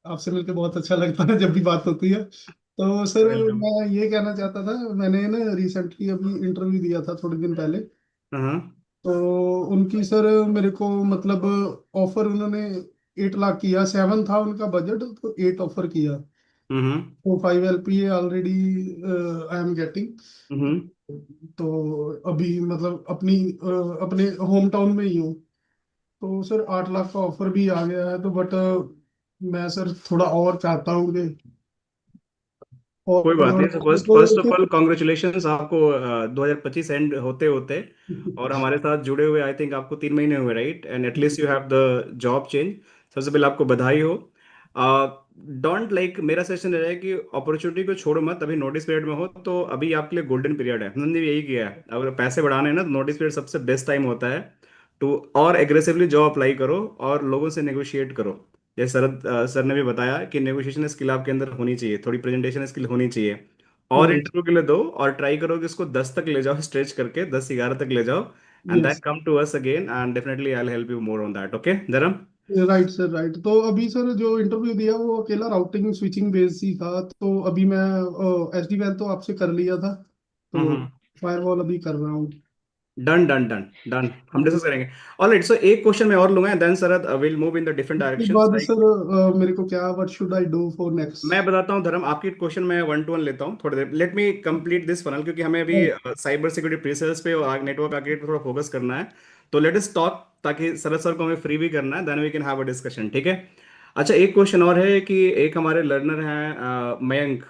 आपसे मिलकर बहुत अच्छा लगता है जब भी बात होती है। तो सर
वेलकम।
मैं ये कहना चाहता था, मैंने ना रिसेंटली अभी इंटरव्यू दिया था थोड़े दिन पहले।
हाँ।
तो उनकी सर मेरे को मतलब ऑफर उन्होंने 8 लाख किया, 7 था उनका बजट, तो 8 ऑफर किया।
हम्म।
तो 5 LPA already I am getting.
Hmm.
तो अभी मतलब अपने होम टाउन में ही हूँ। तो सर 8 लाख का ऑफर भी आ गया है, तो बट मैं सर थोड़ा और चाहता हूँ कि
कोई बात
और
नहीं। तो first first of all congratulations आपको 2025 एंड होते होते, और हमारे साथ जुड़े हुए आई थिंक आपको 3 महीने हुए, right? And at least you have the job change. सबसे पहले आपको बधाई हो। डोंट लाइक, मेरा सजेशन रहा है कि अपॉर्चुनिटी को छोड़ो मत। अभी नोटिस पीरियड में हो तो अभी आपके लिए गोल्डन पीरियड है। हमने भी यही किया है। अगर पैसे बढ़ाने हैं ना तो नोटिस पीरियड सबसे बेस्ट टाइम होता है। तो और एग्रेसिवली जॉब अप्लाई करो और लोगों से नेगोशिएट करो। जैसे शरद सर ने भी बताया कि नेगोशिएशन स्किल आपके अंदर होनी चाहिए, थोड़ी प्रेजेंटेशन स्किल होनी चाहिए। और
राइट।
इंटरव्यू के लिए दो और ट्राई करो कि इसको 10 तक ले जाओ, स्ट्रेच करके 10 11 तक ले जाओ। And then
yes.
Come to us again and definitely I will help you more on that. Okay Dharam?
Right sir, right. तो अभी सर जो इंटरव्यू दिया वो अकेला राउटिंग स्विचिंग बेस्ड ही था। तो अभी मैं SD-WAN तो आपसे कर लिया था, तो
हम्म।
फायरवॉल अभी कर रहा हूँ।
डन डन डन डन, हम डिस्कस करेंगे। ऑलराइट, सो एक क्वेश्चन मैं और लूंगा, then Sharad will move in the different
उसके
डायरेक्शंस
बाद
लाइक।
सर मेरे को क्या, what should I do for
मैं
नेक्स्ट?
बताता हूँ धर्म, आपकी क्वेश्चन मैं 1 to 1 लेता हूँ थोड़ी देर। Let me complete this funnel, क्योंकि हमें अभी साइबर सिक्योरिटी प्रीसेल्स पे और नेटवर्क आर्किटेक्ट पे थोड़ा फोकस करना है। तो लेट अस टॉक, ताकि सरद सर को हमें फ्री भी करना है, then we can have a discussion, ठीक है? अच्छा, एक क्वेश्चन और है कि एक हमारे लर्नर हैं मयंक,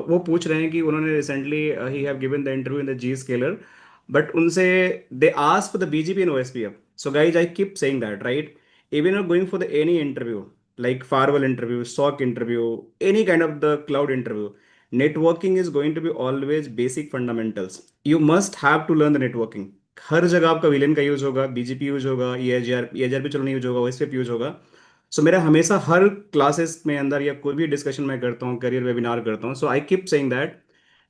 वो पूछ रहे हैं कि उन्होंने रिसेंटली ही have given the interview in the G Scaler, but उनसे they ask for the BGP and OSPF. So guys I keep saying that, right? Even you're going for the any interview, like firewall interview, SOC interview, any kind of the cloud interview, networking is going to be always basic fundamentals. You must have to learn the networking. हर जगह आपका villain का use होगा, BGP use होगा, EIGR भी चलो नहीं use होगा, OSPF use होगा। सो मेरा हमेशा हर क्लासेस में अंदर या कोई भी डिस्कशन मैं करता हूँ, करियर वेबिनार करता हूँ, so I keep saying that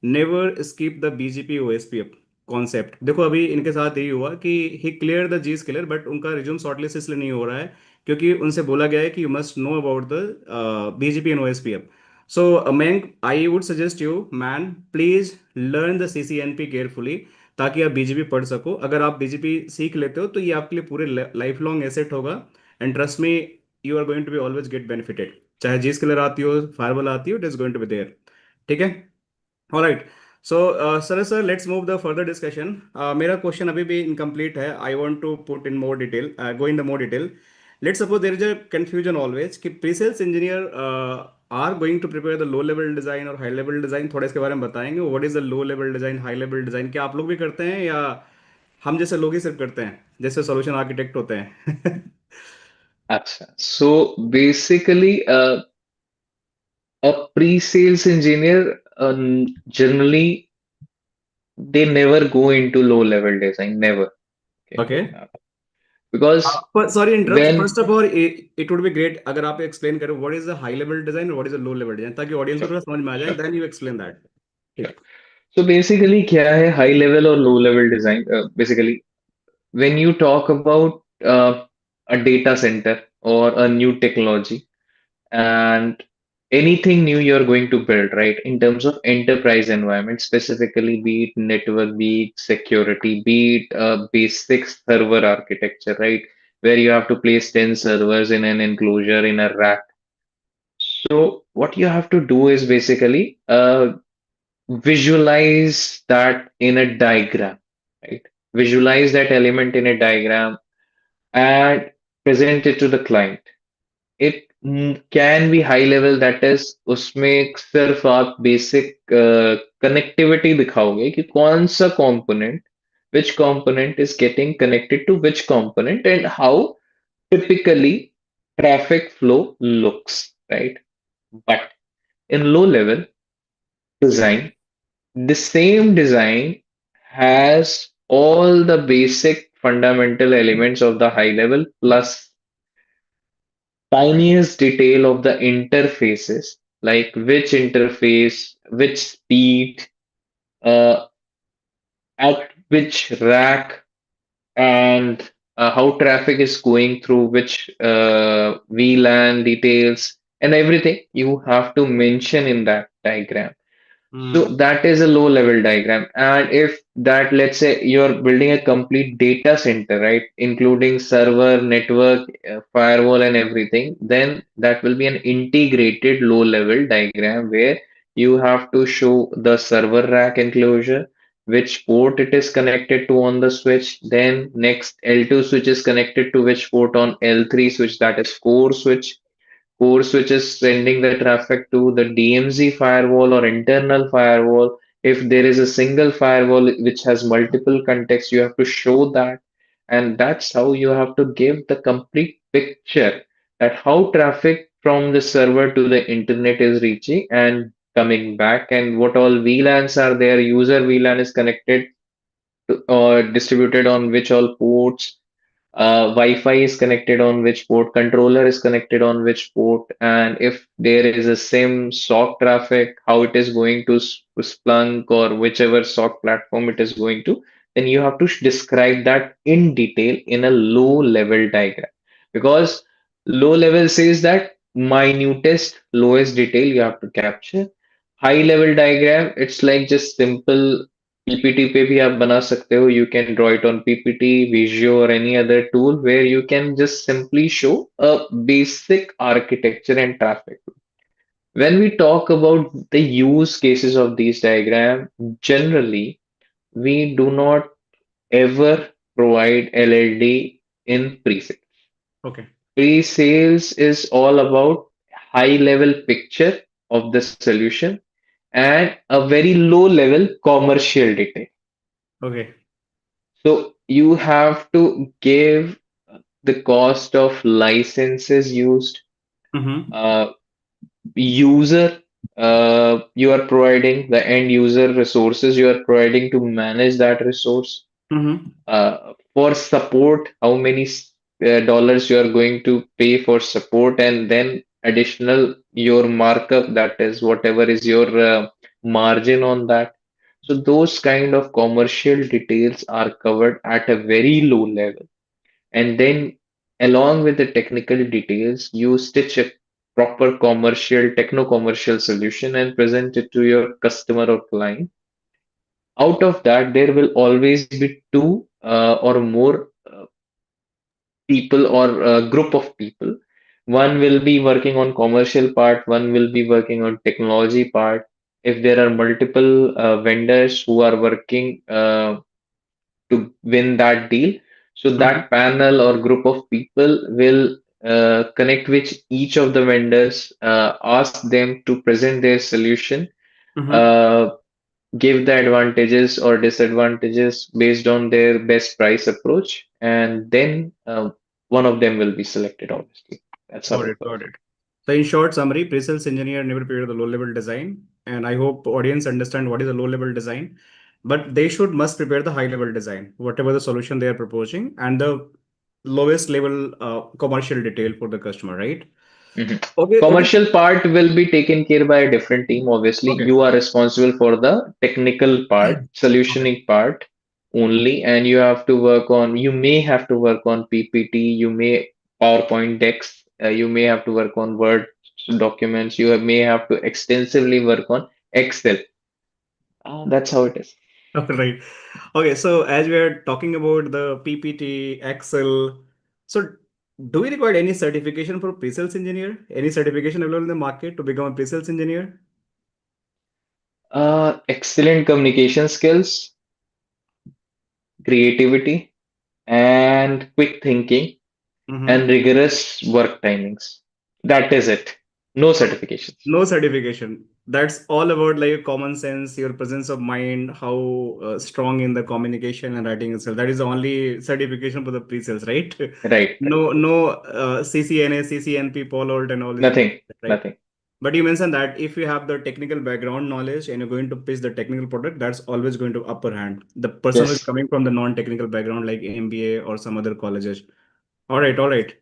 never skip the BGP OSPF concept. देखो अभी इनके साथ यही हुआ कि he clear the G Scaler, but उनका रिज्यूम शॉर्टलिस्ट इसलिए नहीं हो रहा है क्योंकि उनसे बोला गया है कि you must know about the BGP and OSPF. So मैंक, I would suggest you man, please learn the CCNP carefully, ताकि आप बीजीपी पढ़ सको। अगर आप बीजीपी सीख लेते हो तो ये आपके लिए पूरे लाइफ लॉन्ग एसेट होगा। And trust me, you are going to be always get benefited. चाहे जी स्किलर आती हो, फायरवॉल आती हो, it is going to be there. ठीक है? All right. So, sir, let's move the further discussion. मेरा question अभी भी incomplete है. I want to put in more detail, go in the more detail. Let's suppose there is a confusion always कि pre-sales engineer are going to prepare the low level design और high level design. थोड़ा इसके बारे में बताएंगे. What is the low level design, high level design? क्या आप लोग भी करते हैं या हम जैसे लोग ही सिर्फ करते हैं, जैसे solution architect होते हैं?
Acha. So basically, a pre-sales engineer generally they never go into low-level design, never. Okay.
Okay.
Because
sorry interrupt,
when
first of all it would be great अगर आप एक्सप्लेन करें what is the high level design और what is the low level design, ताकि audience को
sure,
थोड़ा समझ में आ जाए,
sure,
then you explain that. ठीक
sure. So basically, क्या है high level or low level design? Basically, when you talk about a data center or a new technology and anything new you're going to build, right? In terms of enterprise environment, specifically, be it network, be it security, be it basic server architecture, right? Where you have to place 10 servers in an enclosure in a rack. So what you have to do is basically visualize that in a diagram, right? Visualize that element in a diagram and present it to the client. It can be high level, that is उसमें सिर्फ आप basic connectivity दिखाओगे कि कौन सा component, which component is getting connected to which component, and how typically traffic flow looks, right? But in low level design, the same design has all the basic fundamental elements of the high level plus tiniest detail of the interfaces, like which interface, which speed, uh, at which rack, and how traffic is going through which VLAN details, and everything you have to mention in that diagram. So
Hmm.
that is a low level diagram. And if that, let's say you're building a complete data center, right, including server, network, firewall, and everything, then that will be an integrated low level diagram where you have to show the server rack enclosure, which port it is connected to on the switch, then next L2 switch is connected to which port on L3 switch, that is core switch. Core switch is sending the traffic to the DMZ firewall or internal firewall. If there is a single firewall which has multiple contexts, you have to show that. And that's how you have to give the complete picture that how traffic from the server to the internet is reaching and coming back, and what all VLANs are there. User VLAN is connected to, or distributed on which all ports, Wi-Fi is connected on which port, controller is connected on which port, and if there is a SIM SOC traffic, how it is going to Splunk or whichever SOC platform it is going to, then you have to describe that in detail in a low level diagram. Because low level says that minutest, lowest detail you have to capture. High level diagram, it's like just simple PPT पे भी आप बना सकते हो. You can draw it on PPT, Visio, or any other tool where you can just simply show a basic architecture and traffic. When we talk about the use cases of these diagram, generally we do not ever provide LLD in pre-sales.
Okay.
Pre-sales is all about high level picture of the solution and a very low level commercial detail.
Okay.
So you have to give the cost of licenses used,
Mm-hmm.
uh, user, you are providing the end user resources you are providing to manage that resource.
Mm-hmm.
For support, how many dollars you are going to pay for support, and then additional your markup, that is whatever is your margin on that. So those kind of commercial details are covered at a very low level. And then along with the technical details, you stitch a proper commercial, techno-commercial solution and present it to your customer or client. Out of that, there will always be two or more people or a group of people. One will be working on commercial part, one will be working on technology part. If there are multiple vendors who are working to win that deal, so
Mm-hmm.
that panel or group of people will connect with each of the vendors, ask them to present their solution,
Mm-hmm.
uh, give the advantages or disadvantages based on their best price approach, and then one of them will be selected, obviously. That's how
Got
it
it.
works.
Got it. So in short summary, pre-sales engineer never prepare the low-level design, and I hope audience understand what is a low-level design, but they should must prepare the high-level design, whatever the solution they are proposing, and the lowest level commercial detail for the customer, right?
Mhm.
Okay. Okay.
Commercial part will be taken care by a different team. Obviously,
Okay.
you are responsible for the technical part,
Okay.
solutioning part only, and you have to work on, you may have to work on PPT, you may PowerPoint decks, you may have to work on Word documents, may have to extensively work on Excel. That's how it is.
All right. Okay. So as we are talking about the PPT, Excel, so do we require any certification for pre-sales engineer? Any certification available in the market to become a pre-sales engineer?
Excellent communication skills, creativity, and quick thinking,
Mm-hmm.
and rigorous work timings. That is it. No certifications.
No certification. That's all about like common sense, your presence of mind, how strong in the communication and writing itself. That is the only certification for the pre-sales, right?
Right, right.
No, CCNA, CCNP, Polo and all is not
Nothing,
right.
nothing.
But you mentioned that if you have the technical background knowledge and you're going to pitch the technical product, that's always going to upper hand. The person who is
Yes.
coming from the non-technical background like MBA or some other colleges. All right, all right.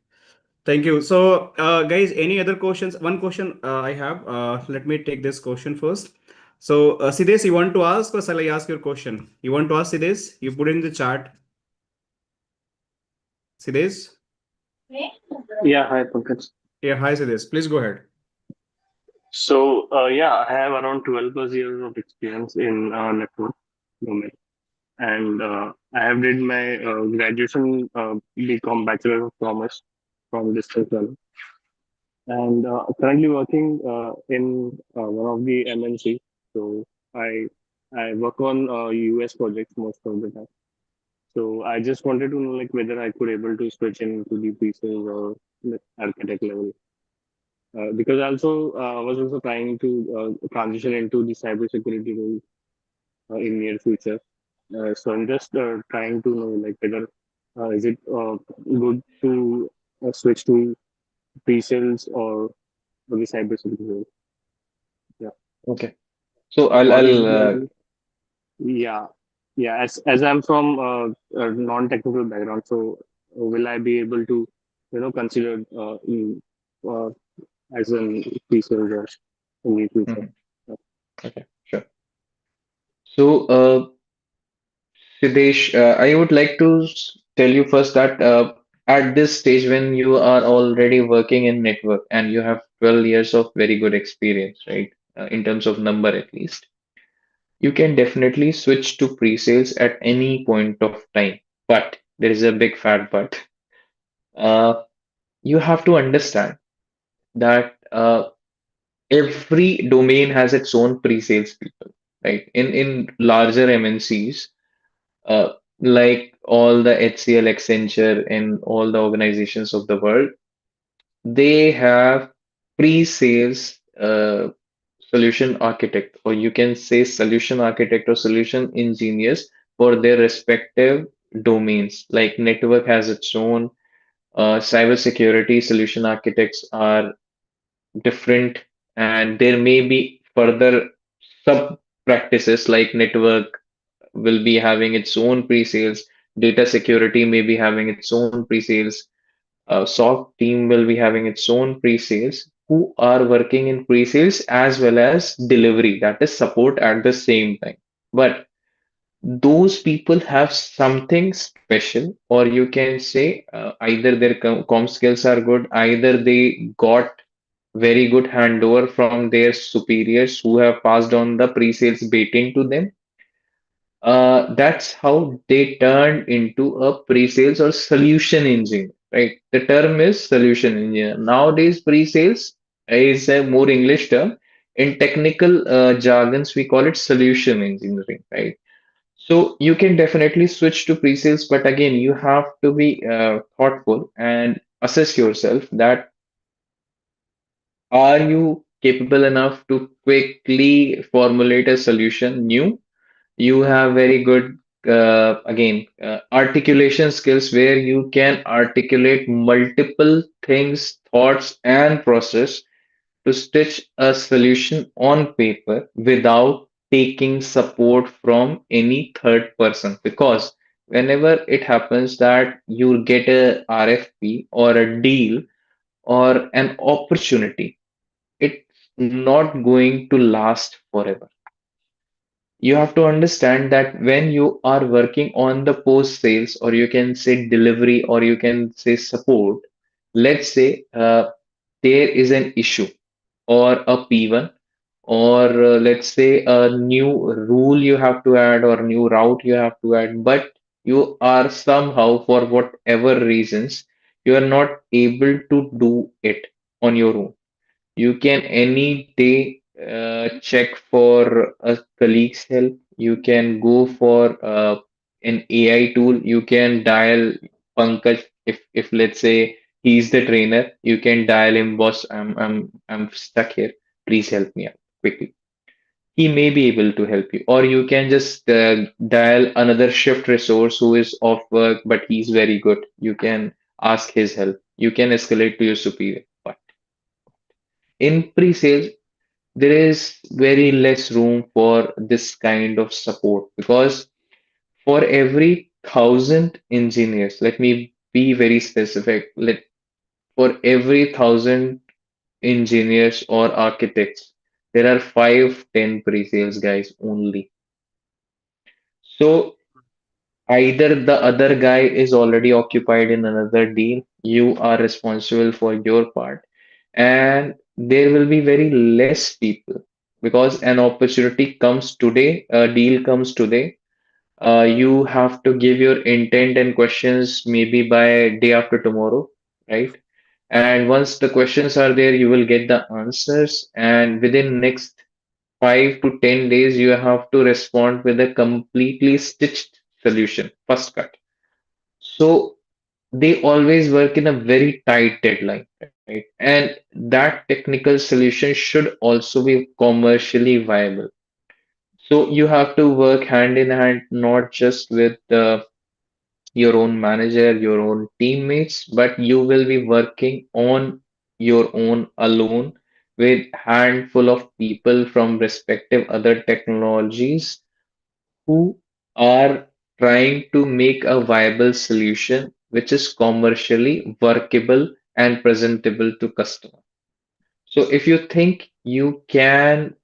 Thank you. So, guys, any other questions? One question I have. Let me take this question first. So, Siddesh, you want to ask or shall I ask your question? You want to ask Siddesh? You put in the chat. Siddesh?
Yeah, hi Pankaj.
Yeah, hi Siddesh. Please go ahead.
So, yeah, I have around 12 plus years of experience in network domain, and I have did my graduation BCom Bachelor of Commerce from distance learning, and currently working in one of the MNC. So I I work on US projects most of the time. So I just wanted to know like whether I could able to switch into the pre-sales or like, architect level. Because also I was also trying to transition into the cybersecurity role in near future. So I'm just trying to know like whether is it good to switch to pre-sales or the cybersecurity role. Yeah.
Okay. So I'll
Or is
I'll
there, yeah, yeah. As I'm from a non-technical background, so will I be able to consider uh, as an pre-sales or in the future?
mhm. Okay, sure. So, Siddesh, I would like to tell you first that at this stage, when you are already working in network and you have 12 years of very good experience, right? In terms of number at least, you can definitely switch to pre-sales at any point of time. But there is a big fat but. Uh, you have to understand that every domain has its own pre-sales people, right? In larger MNCs, uh, like all the HCL, Accenture, and all the organizations of the world, they have pre-sales solution architect, or you can say solution architect or solution engineers for their respective domains. Like network has its own, cybersecurity solution architects are different, and there may be further sub practices like network will be having its own pre-sales, data security may be having its own pre-sales, SOC team will be having its own pre-sales who are working in pre-sales as well as delivery, that is support at the same time. But those people have something special, or you can say either their com skills are good, either they got very good handover from their superiors who have passed on the pre-sales baiting to them. That's how they turned into a pre-sales or solution engineer, right? The term is solution engineer. Nowadays, pre-sales is a more English term. In technical jargons, we call it solution engineering, right? So you can definitely switch to pre-sales, but again, you have to be thoughtful and assess yourself that are you capable enough to quickly formulate a solution new. You have very good again articulation skills where you can articulate multiple things, thoughts, and process to stitch a solution on paper without taking support from any third person. Because whenever it happens that you get a RFP or a deal or an opportunity, it's not going to last forever. You have to understand that when you are working on the post sales, or you can say delivery, or you can say support, let's say there is an issue or a P1, or let's say a new rule you have to add or new route you have to add, but you are somehow, for whatever reasons, you are not able to do it on your own. You can any day check for a colleague's help. You can go for an AI tool. You can dial Pankaj if let's say He's the trainer. You can dial him, boss. I'm stuck here. Please help me out quickly. He may be able to help you, or you can just dial another shift resource who is off work, but he's very good. You can ask his help. You can escalate to your superior. But in pre-sales, there is very less room for this kind of support because for every 1,000 engineers, let me be very specific. For every 1,000 engineers or architects, there are 5, 10 pre-sales guys only. So either the other guy is already occupied in another deal, you are responsible for your part, and there will be very less people because an opportunity comes today, a deal comes today. You have to give your intent and questions maybe by day after tomorrow, right? And once the questions are there, you will get the answers, and within next 5 to 10 days, you have to respond with a completely stitched solution, first cut. So they always work in a very tight deadline, right? And that technical solution should also be commercially viable. So you have to work hand in hand, not just with your own manager, your own teammates, but you will be working on your own alone with handful of people from respective other technologies who are trying to make a viable solution which is commercially workable and presentable to customer. So if you think you can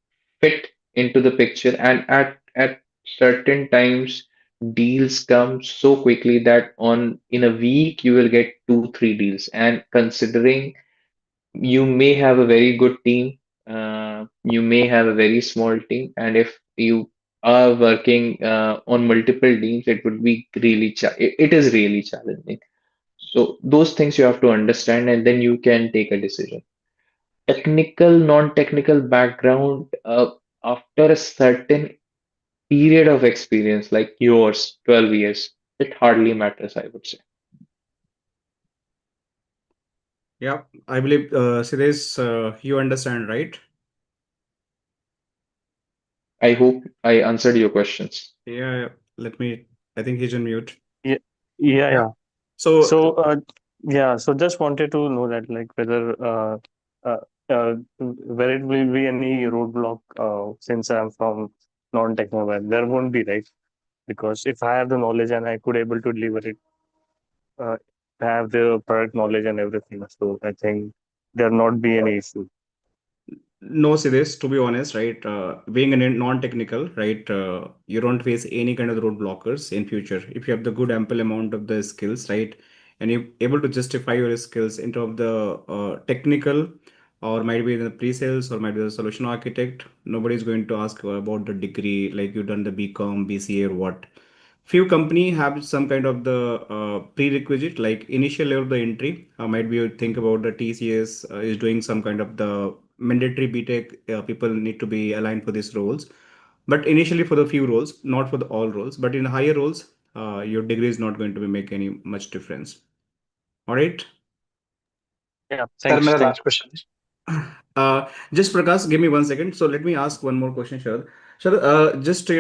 fit into the picture and at certain times deals come so quickly that on in a week you will get 2, 3 deals, and considering you may have a very good team, you may have a very small team, and if you are working on multiple teams, it would be really it is really challenging. So those things you have to understand, and then you can take a decision. Technical, non-technical background, after a certain period of experience, like yours, 12 years, it hardly matters, I would say.
Yeah, I believe, Siddesh, you understand, right?
I hope I answered your questions.
Yeah, yeah. Let me, I think he's on mute.
Yeah, yeah,
Yeah.
yeah.
So,
So, yeah, so just wanted to know that, like, whether uh, where it will be any roadblock, since I'm from non-technical, there won't be, right? Because if I have the knowledge and I could able to deliver it, uh, I have the product knowledge and everything, so I think there not be any issue.
no, Siddesh, to be honest, right? Being a non-technical, right? You don't face any kind of road blockers in future if you have the good ample amount of the skills, right? And you're able to justify your skills into of the technical, or might be in the pre-sales, or might be the solution architect. Nobody's going to ask about the degree, like you've done the BCom, BCA, or what. Few company have some kind of the prerequisite, like initial level of the entry. Might be you think about the TCS is doing some kind of the mandatory BTech. People need to be aligned for these roles, but initially for the few roles, not for the all roles. But in higher roles, your degree is not going to be make any much difference. All right.
Yeah,
Sir,
thanks.
my
Thanks.
last question.
Just Prakash, give me 1 second. So let me ask one more question, Shar. Shar, just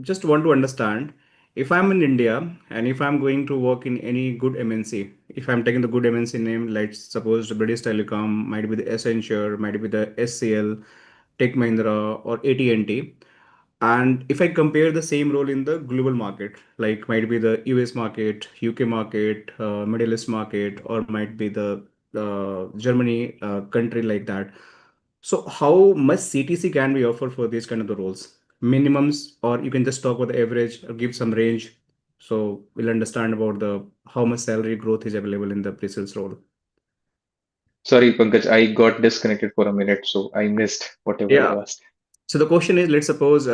just want to understand, if I'm in India and if I'm going to work in any good MNC, if I'm taking the good MNC name, let's suppose the British Telecom, might be the Accenture, might be the SCL, Tech Mahindra, or AT&T, and if I compare the same role in the global market, like might be the US market, UK market, Middle East market, or might be the Germany country like that. So how much CTC can we offer for these kind of the roles? Minimums, or you can just talk about the average or give some range. So we'll understand about the how much salary growth is available in the pre-sales role.
Sorry, Pankaj, I got disconnected for a minute, so I missed whatever
Yeah.
you asked.
So the question is, let's suppose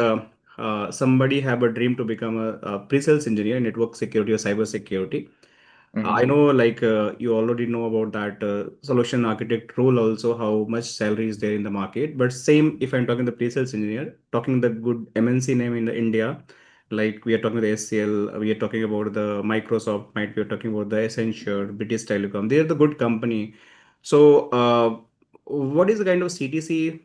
somebody have a dream to become a pre-sales engineer in network security or cyber security. I
Mhm.
know, like you already know about that solution architect role also, how much salary is there in the market. But same, if I'm talking the pre-sales engineer, talking the good MNC name in the India, Like we are talking about the SCL, we are talking about the Microsoft, might we are talking about the Accenture, British Telecom. They are the good company. So, what is the kind of CTC?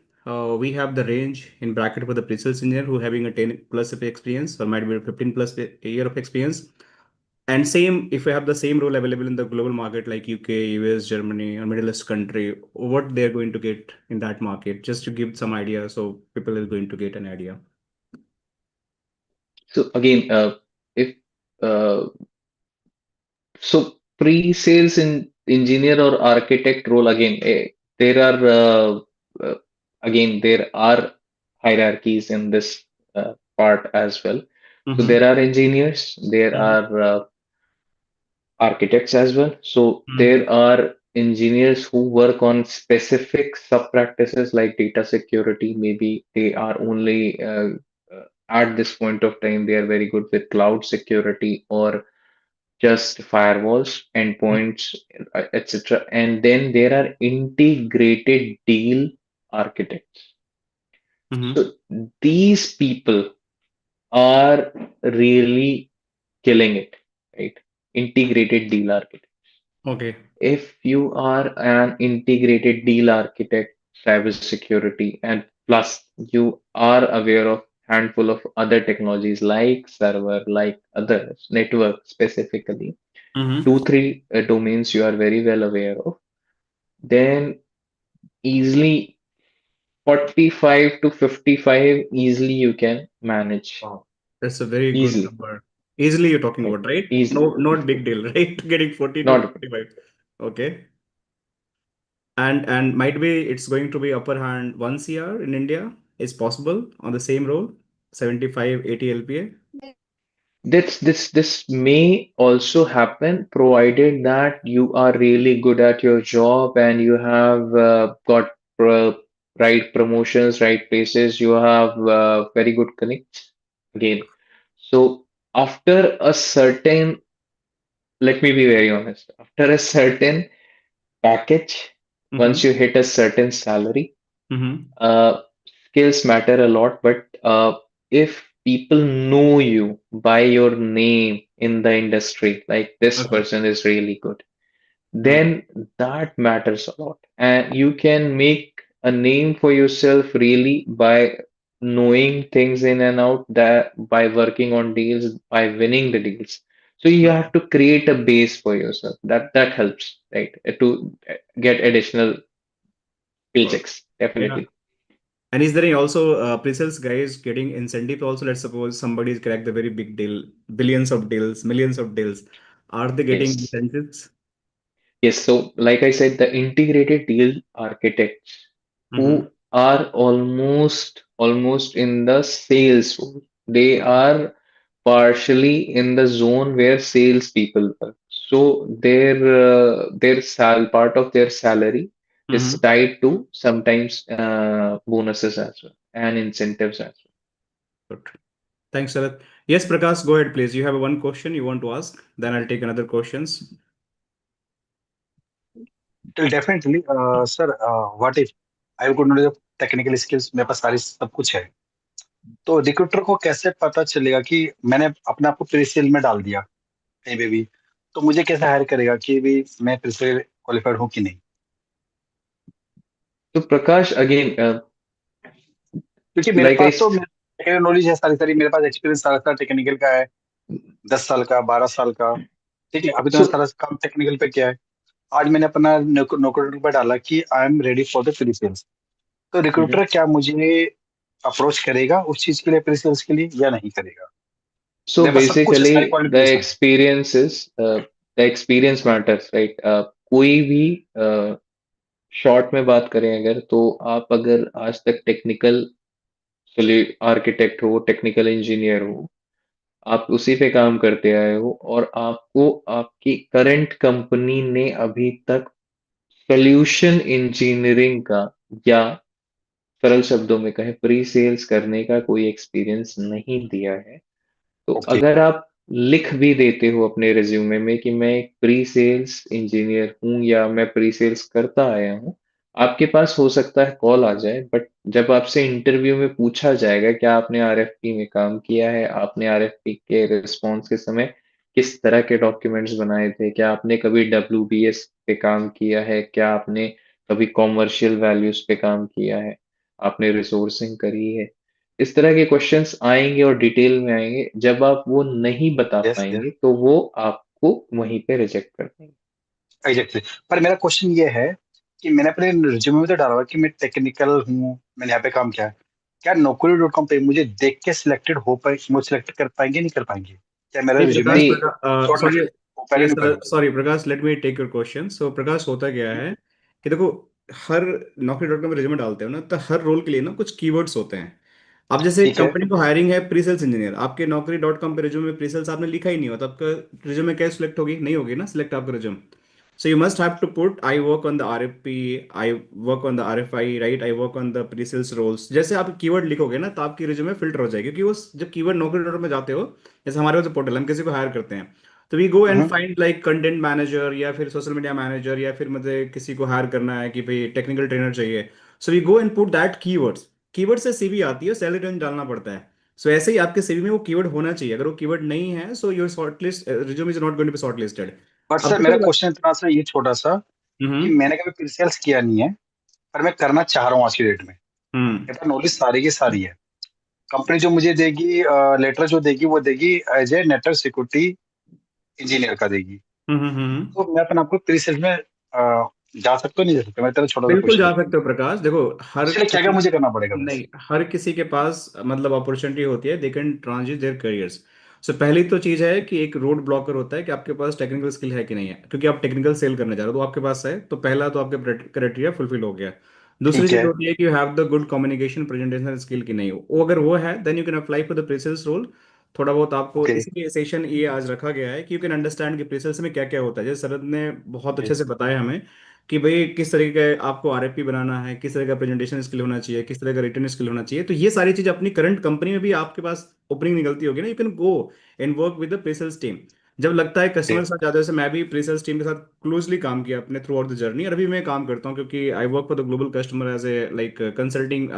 We have the range in bracket for the pre-sales engineer who having a 10 plus of experience or might be a 15 plus a year of experience. And same, if we have the same role available in the global market like UK, US, Germany, or Middle East country, what they're going to get in that market, just to give some idea, so people are going to get an idea.
So again, if uh, so pre-sales in engineer or architect role again, there are uh, again there are hierarchies in this part as well. So there
Mm-hmm.
are engineers, there
Mm-hmm.
are architects as well. So
Mm-hmm.
there are engineers who work on specific sub practices like data security. Maybe they are only at this point of time they are very good with cloud security or just firewalls, endpoints, etc. And then there are integrated deal architects.
Mm-hmm.
So these people are really killing it, right? Integrated deal architect.
Okay.
If you are an integrated deal architect, cybersecurity, and plus you are aware of handful of other technologies like server, like others, network specifically,
Mm-hmm.
two, three domains you are very well aware of, then easily 45 to 55 easily you can manage
Wow. That's a very good
easily,
number. Easily you're talking
right?
about, right?
Easily.
No, not big deal, right? Getting 40 to
Not
45. Okay. And might be it's going to be upper hand 1 CR in India is possible on the same role, 75, 80 LPA.
this may also happen provided that you are really good at your job and you have got right promotions, right places, you have very good connects again. So after a certain, let me be very honest, after a certain package, once
Mm-hmm.
you hit a certain salary,
Mm-hmm.
uh, skills matter a lot, but if people know you by your name in the industry, like this
Okay.
person is really good,
Okay.
then that matters a lot. And you can make a name for yourself really by knowing things in and out, that by working on deals, by winning the deals. So you have to create a base for yourself. That helps, right? To get additional
Okay.
paychecks,
Yeah.
definitely.
And is there any also pre-sales guys getting incentive also? Let's suppose somebody's cracked the very big deal, billions of deals, millions of deals. Are they getting
Yes.
incentives?
Yes, so like I said, the integrated deal architects
Mm-hmm.
who are almost in the sales role, they are partially in the zone where sales people work. So their part of their salary is
Mm-hmm.
tied to sometimes bonuses as well and incentives as well.
Good. Thanks, Sarath. Yes, Prakash, go ahead, please. You have one question you want to ask. Then I'll take another questions.
Well, definitely, sir. What if I have good knowledge of technical skills, मेरे पास सारी सब कुछ है, तो recruiter को कैसे पता चलेगा कि मैंने अपने आप को प्री सेल में डाल दिया कहीं पे भी, तो मुझे कैसे हायर करेगा कि भी मैं प्री सेल क्वालिफाइड हूँ कि नहीं?
So Prakash, again,
क्योंकि मेरे
like I
पास तो टेक्निकल नॉलेज है सारी सारी, मेरे पास एक्सपीरियंस सारा सारा टेक्निकल का है, 10 साल का, 12 साल का। ठीक है, अभी तो मैं
so
सारा काम टेक्निकल पे किया है। आज मैंने अपना नौकरी पर डाला कि I am ready for the pre sales, तो
Mhm.
रिक्रूटर क्या मुझे अप्रोच करेगा उस चीज के लिए, प्री सेल्स के लिए, या नहीं करेगा?
So
मेरे पास सब कुछ है, सारी
basically,
क्वालिफिकेशन है।
the experience matters, right? कोई भी शॉर्ट में बात करें अगर तो आप अगर आज तक टेक्निकल आर्किटेक्ट हो, टेक्निकल इंजीनियर हो, आप उसी पे काम करते आए हो और आपको आपकी करंट कंपनी ने अभी तक सॉल्यूशन इंजीनियरिंग का या सरल शब्दों में कहें प्री सेल्स करने का कोई एक्सपीरियंस नहीं दिया है, तो
ओके।
अगर आप लिख भी देते हो अपने रिज्यूमे में कि मैं एक प्री सेल्स इंजीनियर हूं या मैं प्री सेल्स करता आया हूं, आपके पास हो सकता है कॉल आ जाए, बट जब आपसे इंटरव्यू में पूछा जाएगा क्या आपने आरएफपी में काम किया है, आपने आरएफपी के रिस्पॉन्स के समय किस तरह के डॉक्यूमेंट्स बनाए थे, क्या आपने कभी डब्ल्यूबीएस पे काम किया है, क्या आपने कभी कॉमर्शियल वैल्यूज पे काम किया है, आपने रिसोर्सिंग करी है, इस तरह के क्वेश्चंस आएंगे और डिटेल में आएंगे। जब आप वो नहीं बता
यस यस,
पाएंगे तो वो आपको वहीं पे रिजेक्ट कर देंगे।
एग्जैक्टली। पर मेरा क्वेश्चन ये है कि मैंने अपने रिज्यूमे में तो डाला हुआ कि मैं टेक्निकल हूँ, मैंने यहाँ पे काम किया है। क्या नौकरी.com पे मुझे देख के सिलेक्टेड हो पाए, मुझे सिलेक्ट कर पाएंगे नहीं कर पाएंगे? क्या मेरा
नहीं
resume
Prakash,
see
short
sorry,
listed हो पाएगा
यस
नहीं हो पाएगा?
Sorry Prakash, let me take your question. So Prakash, होता क्या है कि देखो, हर नौकरी.com में रिज्यूमे डालते हो ना, तो हर रोल के लिए ना कुछ कीवर्ड्स होते हैं। अब जैसे
ठीक है।
कंपनी को हायरिंग है प्री सेल्स इंजीनियर, आपके नौकरी.com पे रिज्यूमे में प्री सेल्स आपने लिखा ही नहीं हो, तो आपका रिज्यूमे क्या सिलेक्ट होगी? नहीं होगी ना सिलेक्ट आपका resume. So you must have to put I work on the RFP, I work on the RFI, right? I work on the pre-sales roles. जैसे आप कीवर्ड लिखोगे ना, तो आपकी रिज्यूमे फिल्टर हो जाएगी, क्योंकि वो जब कीवर्ड नौकरी डॉट में जाते हो, जैसे हमारे पास पोर्टल, हम किसी को हायर करते हैं, तो we go and
hmm.
Find like content manager या फिर सोशल मीडिया मैनेजर, या फिर मुझे किसी को हायर करना है कि भाई टेक्निकल ट्रेनर चाहिए। So we go and put that keywords. Keyword से सीवी आती है, सैलरी रेंज डालना पड़ता है। सो ऐसे ही आपके सीवी में वो कीवर्ड होना चाहिए। अगर वो कीवर्ड नहीं है, so your shortlist resume is not going to be shortlisted.
But
अब
सर मेरा
देखो,
क्वेश्चन इतना सा ये छोटा सा कि
हम्म
मैंने कभी प्री सेल्स किया नहीं है, पर मैं करना चाह रहा हूँ आज की डेट में।
हम्म
मेरे पास नॉलेज सारी की सारी है। कंपनी जो मुझे देगी, लेटर जो देगी वो देगी as a network security engineer का देगी।
हम्म।
तो मैं अपने आपको प्री सेल्स में जा सकता नहीं जा सकता? मेरा तेरा छोटा सा
बिल्कुल
क्वेश्चन
जा
है।
सकते हो प्रकाश। देखो, हर
उसके लिए क्या क्या
किसी,
मुझे करना पड़ेगा
नहीं,
वैसे?
हर किसी के पास मतलब अपॉर्चुनिटी होती है, they can transit their careers. So पहली तो चीज है कि एक रोड ब्लॉकर होता है कि आपके पास टेक्निकल स्किल है कि नहीं है, क्योंकि आप टेक्निकल सेल करने जा रहे हो, तो आपके पास है, तो पहला तो आपके क्राइटेरिया फुलफिल हो गया। दूसरी
ठीक
चीज
है।
होती है कि you have the good communication presentation skill की नहीं हो, वो अगर वो है, then you can apply for the presales role. थोड़ा बहुत आपको,
ओके।
इसलिए सेशन ये आज रखा गया है कि यू कैन अंडरस्टैंड कि प्रेसल्स में क्या क्या होता है। जैसे शरद ने बहुत अच्छे
ओके।
से बताया हमें कि भाई किस तरीके का आपको आरएफपी बनाना है, किस तरह का प्रेजेंटेशन स्किल होना चाहिए, किस तरह का रिटर्न स्किल होना चाहिए। तो ये सारी चीज अपनी करंट कंपनी में भी आपके पास ओपनिंग निकलती होगी ना, you can go and work with the presales team. जब लगता है कस्टमर के साथ ज्यादा, जैसे मैं भी प्रीसेल्स टीम के साथ क्लोजली काम किया अपने थ्रू आउट द जर्नी, और अभी मैं काम करता हूँ क्योंकि I work for the global customer as a like consulting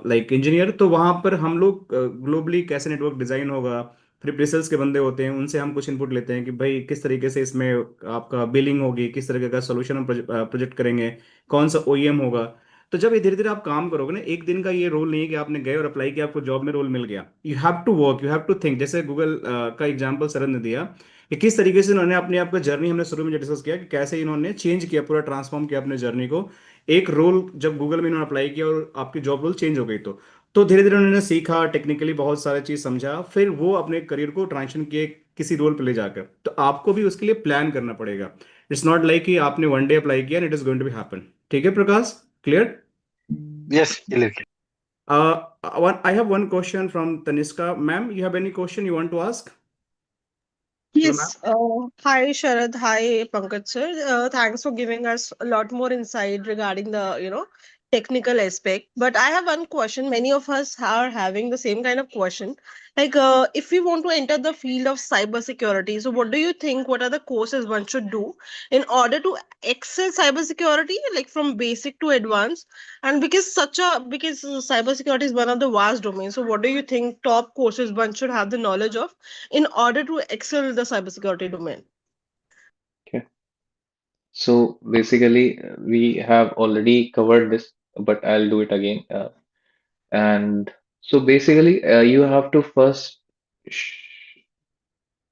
like engineer. तो वहां पर हम लोग ग्लोबली कैसे नेटवर्क डिजाइन होगा, फिर प्रीसेल्स के बंदे होते हैं, उनसे हम कुछ इनपुट लेते हैं कि भाई किस तरीके से इसमें आपका बिलिंग होगी, किस तरीके का सोल्यूशन हम प्रोजेक्ट करेंगे, कौन सा ओईएम होगा। तो जब ये धीरे धीरे आप काम करोगे ना, एक दिन का ये रोल नहीं है कि आपने गए और अप्लाई किया, आपको जॉब में रोल मिल गया। You have to work, you have to think. जैसे गूगल का एग्जांपल सरन ने दिया कि किस तरीके से इन्होंने अपने आप का जर्नी, हमने शुरू में जो डिस्कस किया कि कैसे इन्होंने चेंज किया, पूरा ट्रांसफॉर्म किया अपने जर्नी को। एक रोल जब गूगल में इन्होंने अप्लाई किया और आपकी जॉब रोल चेंज हो गई, तो धीरे धीरे उन्होंने सीखा, टेक्निकली बहुत सारी चीज समझा, फिर वो अपने करियर को ट्रांजिशन किए किसी रोल पे ले जाकर। तो आपको भी उसके लिए प्लान करना पड़ेगा। इट्स नॉट लाइक कि आपने वन डे अप्लाई किया and it is going to be happen. ठीक है Prakash, clear?
Yes, clear.
I have one question from Taniska. Ma'am, you have any question you want to ask to the ma'am?
Yes. Hi, Sharad. Hi, Pankaj sir. Thanks for giving us a lot more insight regarding the, technical aspect. But I have one question. Many of us are having the same kind of question. Like, if we want to enter the field of cybersecurity, so what do you think? What are the courses one should do in order to excel cybersecurity, like from basic to advanced? And because cybersecurity is one of the vast domains, so what do you think top courses one should have the knowledge of in order to excel the cybersecurity domain?
Okay. So basically, we have already covered this, but I'll do it again. And so basically, you have to first sh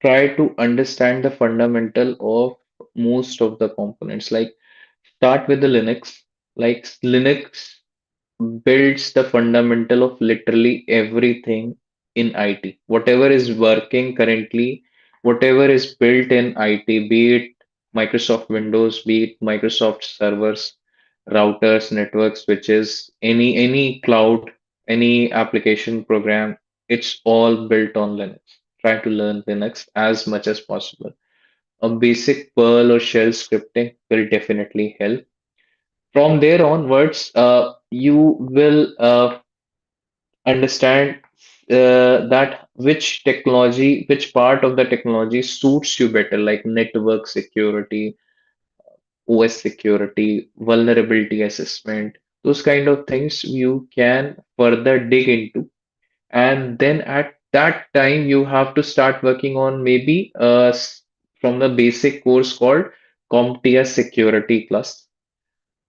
try to understand the fundamental of most of the components. Like start with the Linux. Like Linux builds the fundamental of literally everything in IT. Whatever is working currently, whatever is built in IT, be it Microsoft Windows, be it Microsoft servers, routers, networks, switches, any cloud, any application program, it's all built on Linux. Try to learn Linux as much as possible. A basic Perl or shell scripting will definitely help. From there onwards, you will understand that which technology, which part of the technology suits you better, like network security, OS security, vulnerability assessment, those kind of things you can further dig into. And then at that time, you have to start working on maybe from the basic course called CompTIA Security Plus,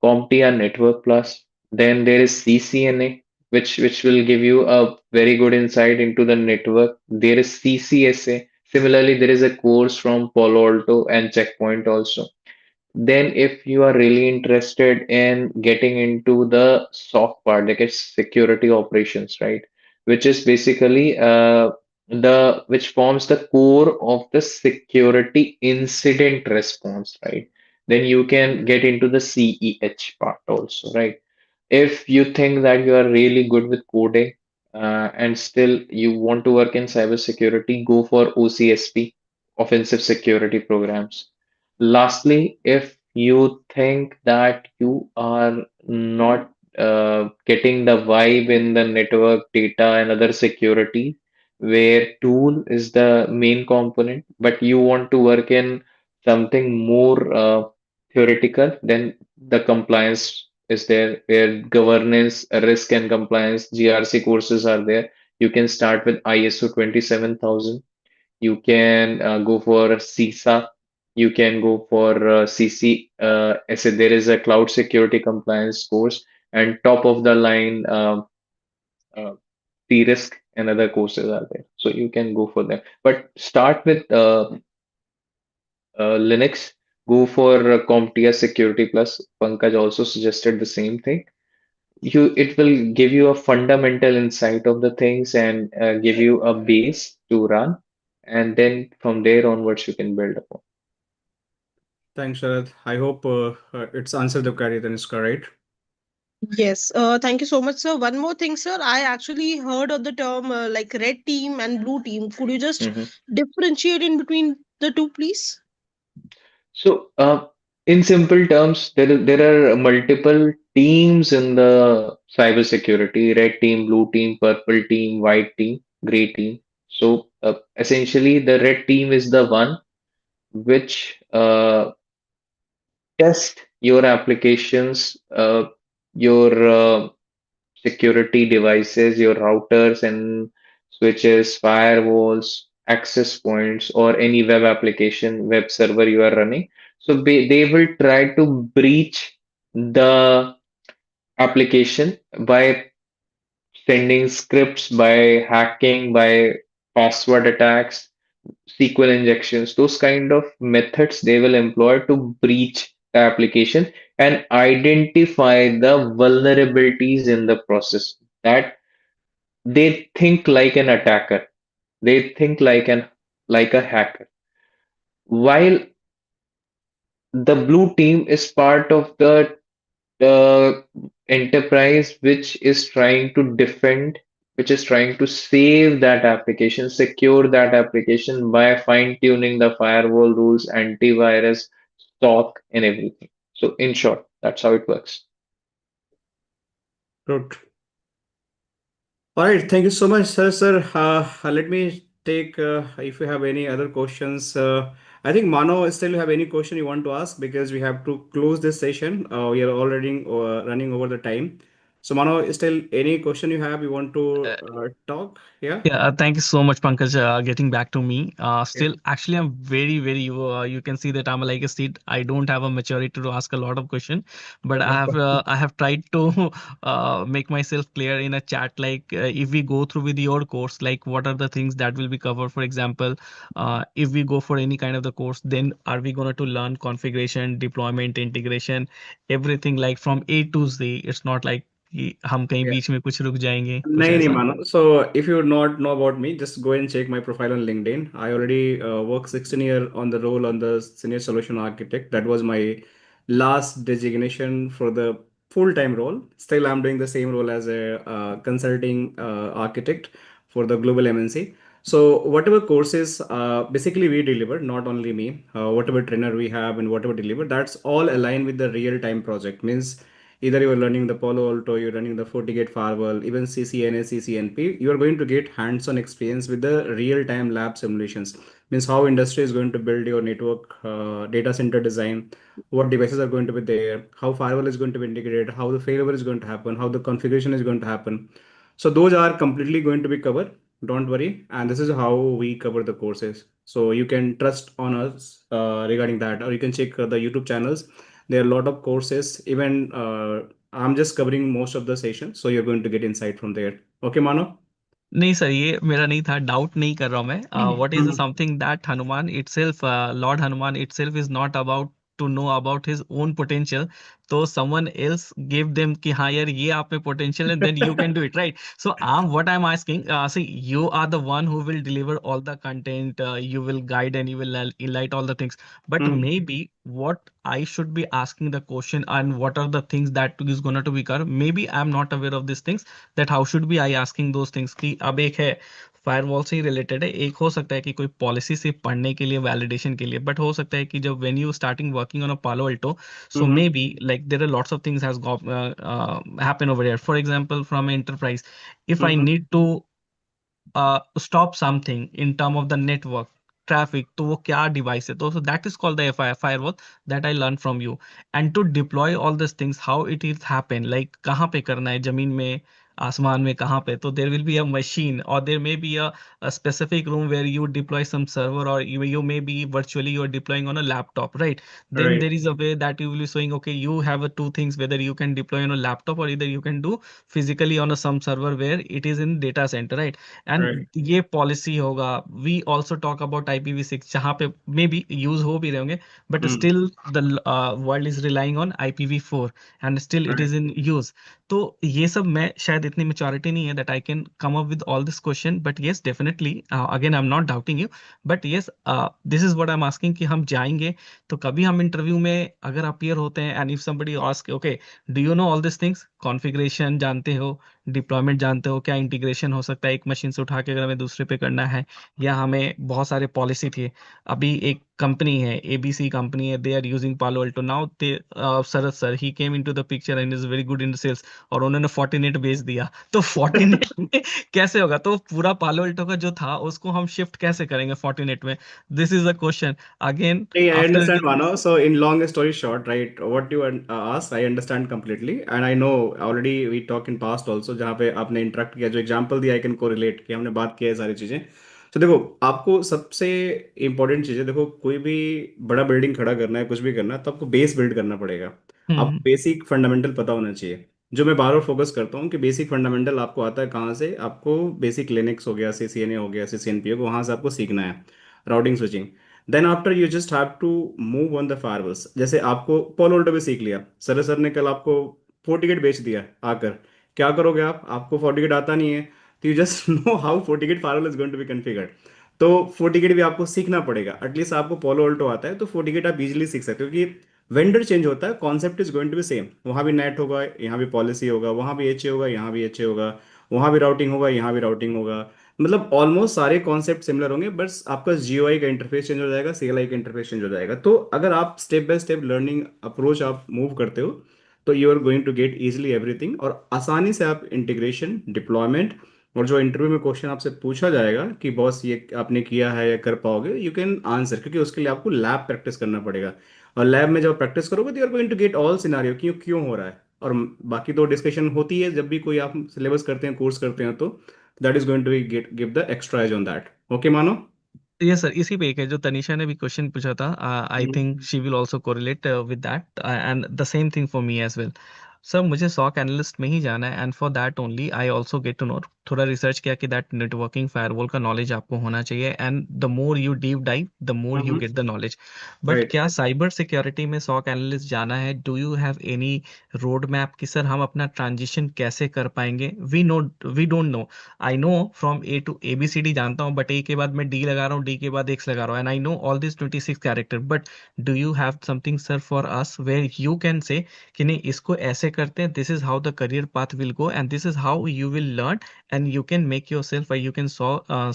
CompTIA Network Plus. Then there is CCNA, which will give you a very good insight into the network. There is CCSA. Similarly, there is a course from Palo Alto and Checkpoint also. Then, if you are really interested in getting into the SOC part, like it's security operations, right? Which is basically the which forms the core of the security incident response, right? Then you can get into the CEH part also, right? If you think that you are really good with coding and still you want to work in cybersecurity, go for OCSP, offensive security programs. Lastly, if you think that you are not getting the vibe in the network data and other security, where tool is the main component, but you want to work in something more theoretical, then the compliance is there, where governance, risk and compliance, GRC courses are there. You can start with ISO 27000. You can go for CISA. You can go for CCSA. There is a cloud security compliance course, and top of the line, uh, T-Risk and other courses are there. So you can go for them. But start with Linux. Go for CompTIA Security Plus. Pankaj also suggested the same thing. It will give you a fundamental insight of the things and give you a base to run, and then from there onwards you can build upon.
Thanks, Sharad. I hope it's answered the query, then it's correct.
Yes, thank you so much, sir. One more thing, sir. I actually heard of the term like red team and blue team. Could you just
Mhm.
differentiate in between the two, please?
So, in simple terms, there are multiple teams in the cybersecurity: red team, blue team, purple team, white team, gray team. So, essentially, the red team is the one which test your applications, your security devices, your routers and switches, firewalls, access points, or any web application, web server you are running. So they will try to breach the application by sending scripts, by hacking, by password attacks, SQL injections, those kind of methods they will employ to breach the application and identify the vulnerabilities in the process that they think like an attacker. They think like a hacker. While the blue team is part of the enterprise which is trying to defend, which is trying to save that application, secure that application by fine-tuning the firewall rules, antivirus, stock, and everything. So in short, that's how it works.
Good. All right, thank you so much, sir. Let me take if you have any other questions. I think Mano still have any question you want to ask because we have to close this session. We are already running over the time. So Mano, still any question you have you want to talk? Yeah.
Yeah, thank you so much, Pankaj. Getting back to me,
Yeah.
still, actually, I'm very. You can see that I'm like a seed. I don't have a maturity to ask a lot of question, but
No problem.
I have tried to make myself clear in a chat. Like, if we go through with your course, like, what are the things that will be covered? For example, if we go for any kind of the course, then are we going to learn configuration, deployment, integration, everything like from A to Z? It's not like कि हम कहीं
Yeah.
बीच में कुछ रुक जाएंगे कुछ
नहीं नहीं
ऐसा
मानो. So if you not know about me, just go and check my profile on LinkedIn. I already worked 16 year on the role on the senior solution architect. That was my last designation for the full-time role. Still, I'm doing the same role as a consulting architect for the global MNC. So whatever courses basically we deliver, not only me, whatever trainer we have and whatever deliver, that's all aligned with the real-time project. Means Either you are learning the Palo Alto, you're running the FortiGate firewall, even CCNA, CCNP, you are going to get hands-on experience with the real-time lab simulations. Means how industry is going to build your network, data center design, what devices are going to be there, how firewall is going to be integrated, how the failover is going to happen, how the configuration is going to happen. So those are completely going to be covered. Don't worry. And this is how we cover the courses. So you can trust on us regarding that, or you can check the YouTube channels. There are a lot of courses. Even I'm just covering most of the sessions, so you're going to get insight from there. Okay, Mano?
नहीं sir, ये मेरा नहीं था, doubt नहीं कर रहा हूं मैं. What is
Mhm.
Something that Hanuman itself, lord Hanuman itself is not about to know about his own potential. तो समवन एल्स गिव देम कि हाँ यार ये आप में पोटेंशियल है, then you can do it, right? So what I am asking, see you are the one who will deliver all the content, you will guide and you will enlighten all the things, but
Mhm.
maybe what I should be asking the question and what are the things that is going to be covered, maybe I'm not aware of these things, that how should be I asking those things. कि अब एक है firewall से ही related है, एक हो सकता है कि कोई पॉलिसी से पढ़ने के लिए, वैलिडेशन के लिए, बट हो सकता है कि जब when you starting working on a पालो Alto, so
Mhm.
maybe like there are lots of things has got happen over here. For example, from enterprise, if I
Mhm.
need to stop something in term of the network traffic, तो वो क्या device है, तो so that is called the firewall that I learned from you. And to deploy all these things, how it is happen, like कहाँ पे करना है, जमीन में, आसमान में, कहाँ पे, तो there will be a machine or there may be a specific room where you deploy some server, or you may be virtually you are deploying on a laptop, right? Then
Right.
there is a way that you will be showing, okay, you have a two things, whether you can deploy on a laptop or either you can do physically on a some server where it is in data center, right?
Right.
And ये policy होगा. We also talk about IPv6, जहाँ पे may be use हो भी रहे होंगे, but
Mhm.
Still the world is relying on IPv4 and still it
Right.
Is in use. तो ये सब मैं शायद इतनी मेच्योरिटी नहीं है that I can come up with all this question, but yes definitely, again I am not doubting you, but yes this is what I am asking कि हम जाएंगे तो कभी हम इंटरव्यू में अगर अपीयर होते हैं and if somebody ask, okay do you know all this things, configuration जानते हो, डिप्लॉयमेंट जानते हो, क्या इंटीग्रेशन हो सकता है एक मशीन से उठा के अगर हमें दूसरे पे करना है, या हमें बहुत सारे पॉलिसी थे. अभी एक कंपनी है, ABC कंपनी है, they are using Palo Alto now, they Sharad sir he came into the picture and is very good in sales, और उन्होंने फोर्टिनेट बेच दिया. तो फोर्टिनेट में कैसे होगा, तो पूरा पालो अल्टो का जो था उसको हम शिफ्ट कैसे करेंगे फोर्टिनेट में? This is a question again
Hey, I
after.
understand, Mano. So, in long story short, right, what you asked, I understand completely, and I know already we talked in past also, जहाँ पे आपने interact किया, जो example दिया, I can correlate कि हमने बात किया है सारी चीजें. तो देखो, आपको सबसे इम्पोर्टेंट चीज़ है, देखो कोई भी बड़ा बिल्डिंग खड़ा करना है, कुछ भी करना है, तो आपको बेस बिल्ड करना पड़ेगा. आपको बेसिक फंडामेंटल पता होना चाहिए. जो मैं बार बार फोकस करता हूँ कि बेसिक फंडामेंटल आपको आता है कहाँ से, आपको बेसिक लिनक्स हो गया, CCNA हो गया, CCNP हो गया, वहाँ से आपको सीखना है, routing switching. Then after you just have to move on the firewalls. जैसे आपको पोलो वोल्टा भी सीख लिया, सर ने कल आपको फोर्टिगेट बेच दिया आकर, क्या करोगे आप? आपको फोर्टिगेट आता नहीं है, तो you just know how FortiGate firewall is going to be configured. तो फोर्टिगेट भी आपको सीखना पड़ेगा. एटलीस्ट आपको पोलो वोल्टो आता है तो फोर्टिगेट आप इजीली सीख सकते हो, क्योंकि वेंडर चेंज होता है, concept is going to be same. वहाँ भी नेट होगा, यहाँ भी पॉलिसी होगा, वहाँ भी HA होगा, यहाँ भी HA होगा, वहाँ भी राउटिंग होगा, यहाँ भी राउटिंग होगा. मतलब ऑलमोस्ट सारे कॉन्सेप्ट सिमिलर होंगे, बस आपका GUI का इंटरफेस चेंज हो जाएगा, CLI का इंटरफेस चेंज हो जाएगा. तो अगर आप step by step learning approach आप मूव करते हो, तो you are going to get easily everything, और आसानी से आप इंटीग्रेशन, डिप्लॉयमेंट, और जो इंटरव्यू में क्वेश्चन आपसे पूछा जाएगा कि बॉस ये आपने किया है या कर पाओगे, यू कैन आंसर, क्योंकि उसके लिए आपको लैब प्रैक्टिस करना पड़ेगा. और लैब में जब प्रैक्टिस करोगे तो you are going to get all scenario, क्यों क्यों हो रहा है. और बाकी तो डिस्कशन होती है जब भी कोई आप सिलेबस करते हैं, कोर्स करते हैं, तो that is going to get give the extra edge on that. Okay Mano.
Yes sir, इसी पे एक है जो तनिषा ने भी क्वेश्चन पूछा था. I think she will also correlate with that and the same thing for me as well. Sir मुझे सॉक एनालिस्ट में ही जाना है, and for that only I also get to know, थोड़ा रिसर्च किया कि दैट नेटवर्किंग फायरवॉल का knowledge आपको होना चाहिए, and the more you deep dive the more you get the knowledge. But
right.
क्या साइबर सिक्योरिटी में सॉक एनालिस्ट जाना है, do you have any roadmap कि सर हम अपना ट्रांजिशन कैसे कर पाएंगे? We don't know. I know from A to ABCD जानता हूँ, बट A के बाद मैं D लगा रहा हूँ, D के बाद X लगा रहा हूँ, and I know all this 26 character, but do you have something sir for us where you can say कि नहीं इसको ऐसे करते हैं, this is how the career path will go and this is how you will learn and you can make yourself, or you can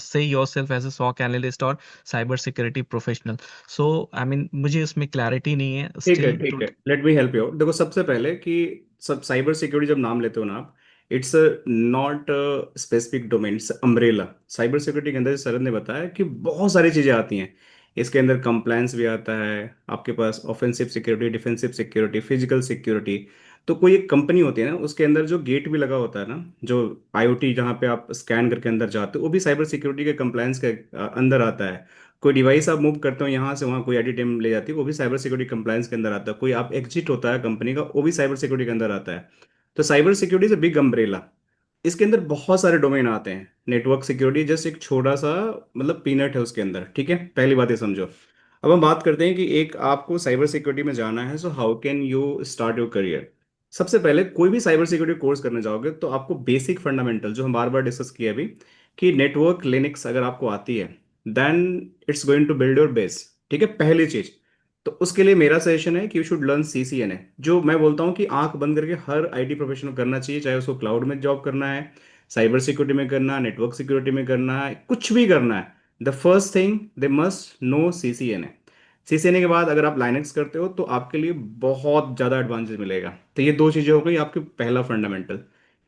say yourself as a SOC analyst or cyber security professional. So I mean, मुझे इसमें clarity नहीं है
ठीक है
still
ठीक
to.
है, let me help you out. देखो, सबसे पहले कि सब साइबर सिक्योरिटी जब नाम लेते हो ना आप, it's not specific domain, it's umbrella. Cyber security के अंदर सरद ने बताया कि बहुत सारी चीज़ें आती हैं। इसके अंदर कंप्लायंस भी आता है, आपके पास offensive security, defensive security, physical security. तो कोई एक कंपनी होती है ना, उसके अंदर जो गेट भी लगा होता है ना, जो आईओटी जहाँ पे आप स्कैन करके अंदर जाते हो, वो भी साइबर सिक्योरिटी के कंप्लायंस के अंदर आता है। कोई डिवाइस आप मूव करते हो यहाँ से वहाँ, कोई आईटी ले जाती है, वो भी साइबर सिक्योरिटी कंप्लायंस के अंदर आता है। कोई आप एग्जिट होता है कंपनी का, वो भी साइबर सिक्योरिटी के अंदर आता है। तो साइबर सिक्योरिटी से बिग अम्ब्रेला, इसके अंदर बहुत सारे डोमेन आते हैं। नेटवर्क सिक्योरिटी जस्ट एक छोटा सा मतलब पीनट है उसके अंदर, ठीक है। पहली बात ये समझो। अब हम बात करते हैं कि एक आपको साइबर सिक्योरिटी में जाना है, so how can you start your career. सबसे पहले कोई भी साइबर सिक्योरिटी कोर्स करने जाओगे तो आपको बेसिक फंडामेंटल, जो हम बार बार डिस्कस किए अभी, कि नेटवर्क लिनक्स अगर आपको आती है, then it's going to build your base, ठीक है, पहली चीज। तो उसके लिए मेरा सजेशन है कि यू शुड लर्न CCNA, जो मैं बोलता हूँ कि आंख बंद करके हर आईटी प्रोफेशनल करना चाहिए, चाहे उसको क्लाउड में जॉब करना है, साइबर सिक्योरिटी में करना है, नेटवर्क सिक्योरिटी में करना है, कुछ भी करना है। The first thing they must know CCNA। CCNA के बाद अगर आप लाइनक्स करते हो तो आपके लिए बहुत ज़्यादा एडवांटेज मिलेगा। तो ये दो चीज़ें हो गई आपकी पहला फंडामेंटल।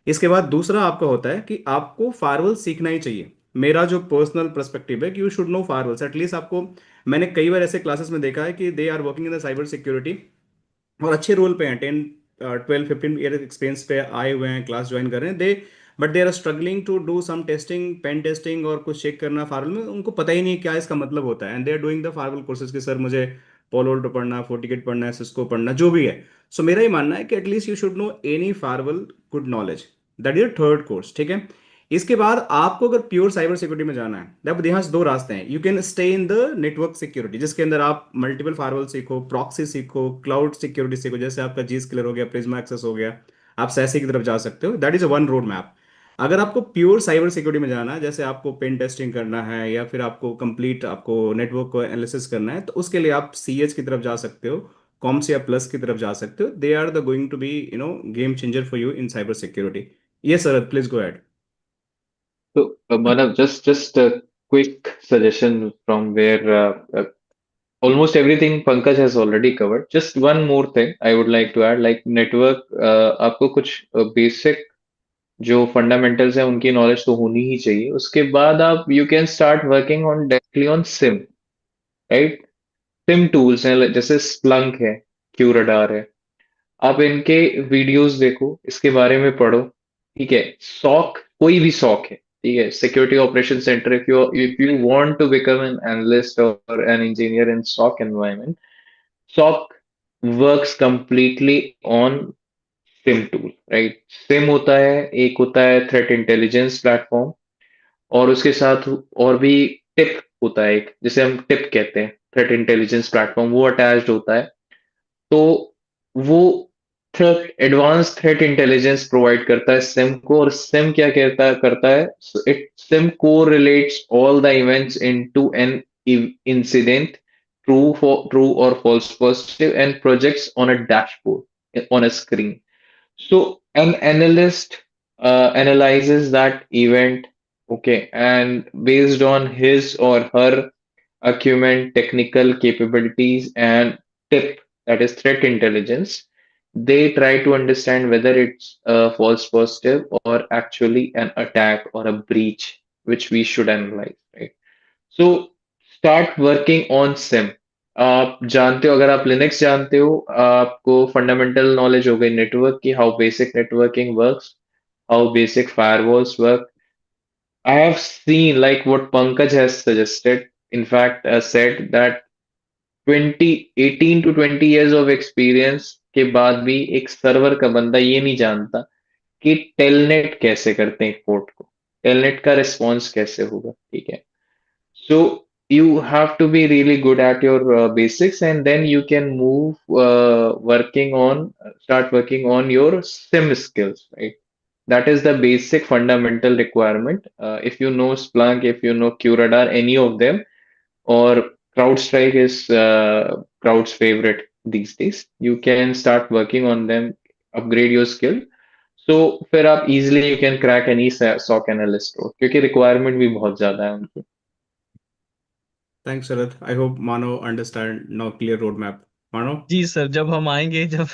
इसके बाद दूसरा आपका होता है कि आपको फायरवॉल सीखना ही चाहिए। मेरा जो पर्सनल पर्सपेक्टिव है कि you should no firewalls at least आपको। मैंने कई बार ऐसे क्लासेस में देखा है कि they are working in the cyber security और अच्छे रोल पे हैं, 10 12 15 ईयर एक्सपीरियंस पे आए हुए हैं, क्लास ज्वाइन कर रहे हैं they, but they are struggling to do some testing, pen testing और कुछ चेक करना फार्वल में, उनको पता ही नहीं क्या इसका मतलब होता है, and they are doing the firewall courses कि सर मुझे पोलोल्टो पढ़ना, फोर्टिकेट पढ़ना है, सिस्को पढ़ना, जो भी है। सो मेरा ही मानना है कि at least you should know any firewall good knowledge. That is third course, ठीक है। इसके बाद आपको अगर प्योर साइबर सिक्योरिटी में जाना है, देखो यहाँ से दो रास्ते हैं। You can stay in the network security, जिसके अंदर आप मल्टीपल फायरवॉल सीखो, प्रॉक्सी सीखो, क्लाउड सिक्योरिटी सीखो, जैसे आपका जी स्किलर हो गया, प्रिज्मा एक्सेस हो गया, आप सैसी की तरफ जा सकते हो। That is a one road map. अगर आपको प्योर साइबर सिक्योरिटी में जाना है, जैसे आपको पेन टेस्टिंग करना है या फिर आपको कंप्लीट आपको नेटवर्क को एनालिसिस करना है, तो उसके लिए आप CH की तरफ जा सकते हो, कॉम्स या प्लस की तरफ जा सकते हो। They are the going to be game changer for you in cyber security. Yeah sir, please go ahead.
So, Manav, just a quick suggestion from where almost everything Pankaj has already covered. Just one more thing I would like to add, like network, आपको कुछ basic जो fundamentals हैं उनकी knowledge तो होनी ही चाहिए। उसके बाद आप you can start working on directly on SIM, right? SIM tools हैं, जैसे Splunk है, QRadar है, आप इनके वीडियोस देखो, इसके बारे में पढ़ो, ठीक है। सॉक, कोई भी सॉक है, ठीक है, security operation center, if you want to become an analyst और an engineer in SOC environment, SOC works completely on SIEM tool, right. SIEM होता है, एक होता है थ्रेट इंटेलिजेंस प्लेटफॉर्म, और उसके साथ और भी टिप होता है एक, जिसे हम टिप कहते हैं, थ्रेट इंटेलिजेंस प्लेटफॉर्म, वो अटैच्ड होता है। तो वो threat, advance threat intelligence provide करता है सिम को। और सिम क्या करता है, इट सिम को relates all the events into an incident, true और false positive, and projects on a dashboard on a screen. So an analyst analyzes that event, okay, and based on his or her acumen, technical capabilities, and tip, that is threat intelligence, they try to understand whether it's a false positive or actually an attack or a breach, which we should analyze, right? So start working on SIM. आप जानते हो, अगर आप Linux जानते हो, आपको fundamental knowledge हो गई नेटवर्क की, how basic networking works, how basic firewalls work. I have seen like what Pankaj has suggested, in fact, said that 18 to 20 years of experience के बाद भी एक सर्वर का बंदा ये नहीं जानता कि टेलनेट कैसे करते हैं एक पोर्ट को, टेलनेट का रिस्पॉन्स कैसे होगा, ठीक है। So you have to be really good at your basics, and then you can move start working on your SIM skills, right? That is the basic fundamental requirement. If you know Splunk, if you know QRadar, any of them, or CrowdStrike is Crowd's favorite these days, you can start working on them, upgrade your skill. So फिर आप easily you can crack any SOC analyst role, क्योंकि requirement भी बहुत ज्यादा है उनकी।
Thanks, Sharad. I hope Mano understand now clear roadmap. Mano?
जी sir, जब हम आएंगे, जब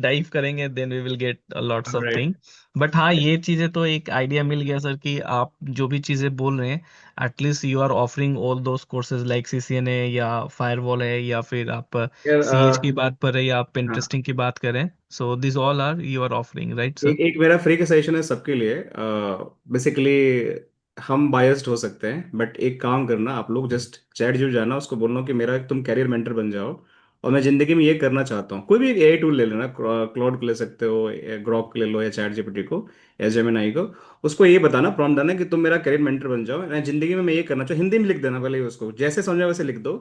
डाइव करेंगे, then we will get lots
All
of
right.
Thing. But हाँ, ये चीजें तो एक आइडिया मिल गया सर कि आप जो भी चीजें बोल रहे हैं, at least you are offering all those courses like CCNA या फायरवॉल है, या फिर आप
Here,
सीएच की बात कर रहे हैं, या आप
हाँ,
पेंटेस्टिंग की बात करें, so this all are you are offering, right sir?
एक मेरा फ्री का सेशन है सबके लिए। बेसिकली हम बायस्ड हो सकते हैं, बट एक काम करना, आप लोग जस्ट चैट जुड़ जाना, उसको बोलना कि मेरा तुम कैरियर मेंटर बन जाओ और मैं जिंदगी में ये करना चाहता हूँ। कोई भी एआई टूल ले लेना, क्लाउड को ले सकते हो, ग्रॉक ले लो, या चैट जीपीटी को, या जेमिनाई को। उसको ये बताना, प्रॉम्प्ट डालना कि तुम मेरा कैरियर मेंटर बन जाओ, मैं जिंदगी में मैं ये करना चाहूँ। हिंदी में लिख देना पहले ही, उसको जैसे समझा वैसे लिख दो।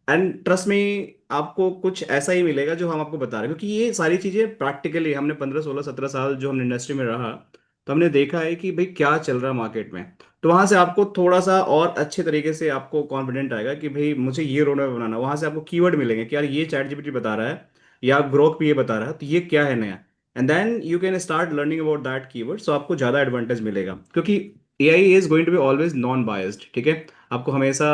एंड ट्रस्ट में आपको कुछ ऐसा ही मिलेगा जो हम आपको बता रहे हैं, क्योंकि ये सारी चीजें प्रैक्टिकली हमने 15 16 17 साल जो हमने इंडस्ट्री में रहा, तो हमने देखा है कि भाई क्या चल रहा है मार्केट में। तो वहां से आपको थोड़ा सा और अच्छे तरीके से आपको कॉन्फिडेंट आएगा कि भाई मुझे ये रोड मैप बनाना। वहां से आपको कीवर्ड मिलेंगे कि यार ये चैट जीपीटी बता रहा है, या ग्रोक भी ये बता रहा है, तो ये क्या है नया। And then you can start learning about that keyword, so आपको ज्यादा एडवांटेज मिलेगा, क्योंकि AI is going to be always non biased. ठीक है, आपको हमेशा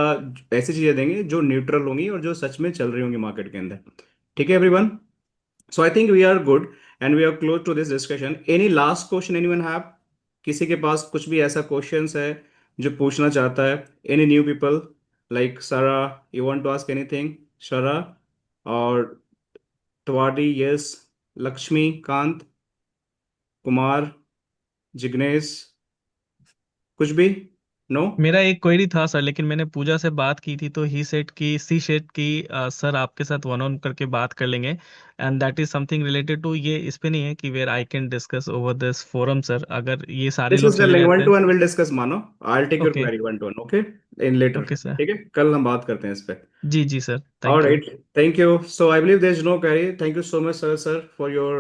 ऐसी चीजें देंगे जो न्यूट्रल होंगी और जो सच में चल रही होंगी मार्केट के अंदर। ठीक है everyone, so I think we are good and we are close to this discussion. Any last question anyone have? किसी के पास कुछ भी ऐसा क्वेश्चंस है जो पूछना चाहता है? Any new people like Sarah, you want to ask anything? Sarah और तिवारी, यस, लक्ष्मी कांत, कुमार, जिग्नेश, कुछ भी? नो?
मेरा एक क्वेरी था सर, लेकिन मैंने पूजा से बात की थी, तो ही सेड की सी शेड की सर आपके साथ वन ऑन करके बात कर लेंगे, and that is something related to, ये इस पे नहीं है कि where I can discuss over this forum sir, अगर ये सारे लोग
डिस्कस कर
चले
लेंगे वन
जाते
टू
हैं।
वन, विल डिस्कस मानो। I take your
okay.
Query one two one, okay, in later.
Okay sir.
ठीक है, कल हम बात करते हैं इस पे।
जी जी sir,
All
thank you.
right, thank you. So I believe there's no query. Thank you so much, sir, for your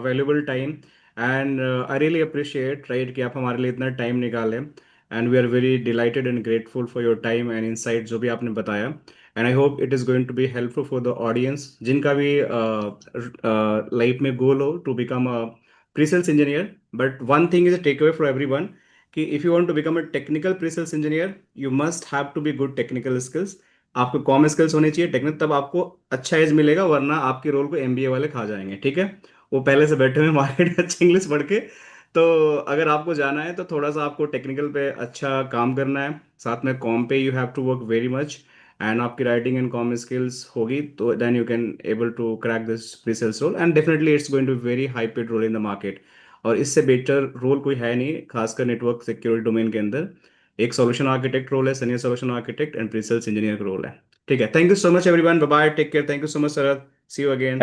valuable time, and I really appreciate, right, कि आप हमारे लिए इतना टाइम निकालें, and we are very delighted and grateful for your time and insight जो भी आपने बताया, and I hope it is going to be helpful for the audience जिनका भी लाइफ में गोल हो to become a pre-sales engineer. But one thing is a takeaway for everyone कि if you want to become a technical pre-sales engineer, you must have to be good technical skills. आपको com skills होनी चाहिए technique, तब आपको अच्छा as मिलेगा, वरना आपके रोल को एमबीए वाले खा जाएंगे। ठीक है, वो पहले से बैठे हुए मार्केट में अच्छी इंग्लिश पढ़ के। तो अगर आपको जाना है तो थोड़ा सा आपको टेक्निकल पे अच्छा काम करना है, साथ में कॉम पे you have to work very much. And आपकी राइटिंग एंड कॉम स्किल्स होगी तो then you can able to crack this pre sales role, and definitely it's going to very high paid role in the market. और इससे better role कोई है नहीं, खासकर network security domain के अंदर। एक सॉल्यूशन आर्किटेक्ट रोल है, senior solution architect, and pre sales engineer का रोल है। ठीक है, thank you so much everyone, bye bye, take care, thank you so much sir, see you again.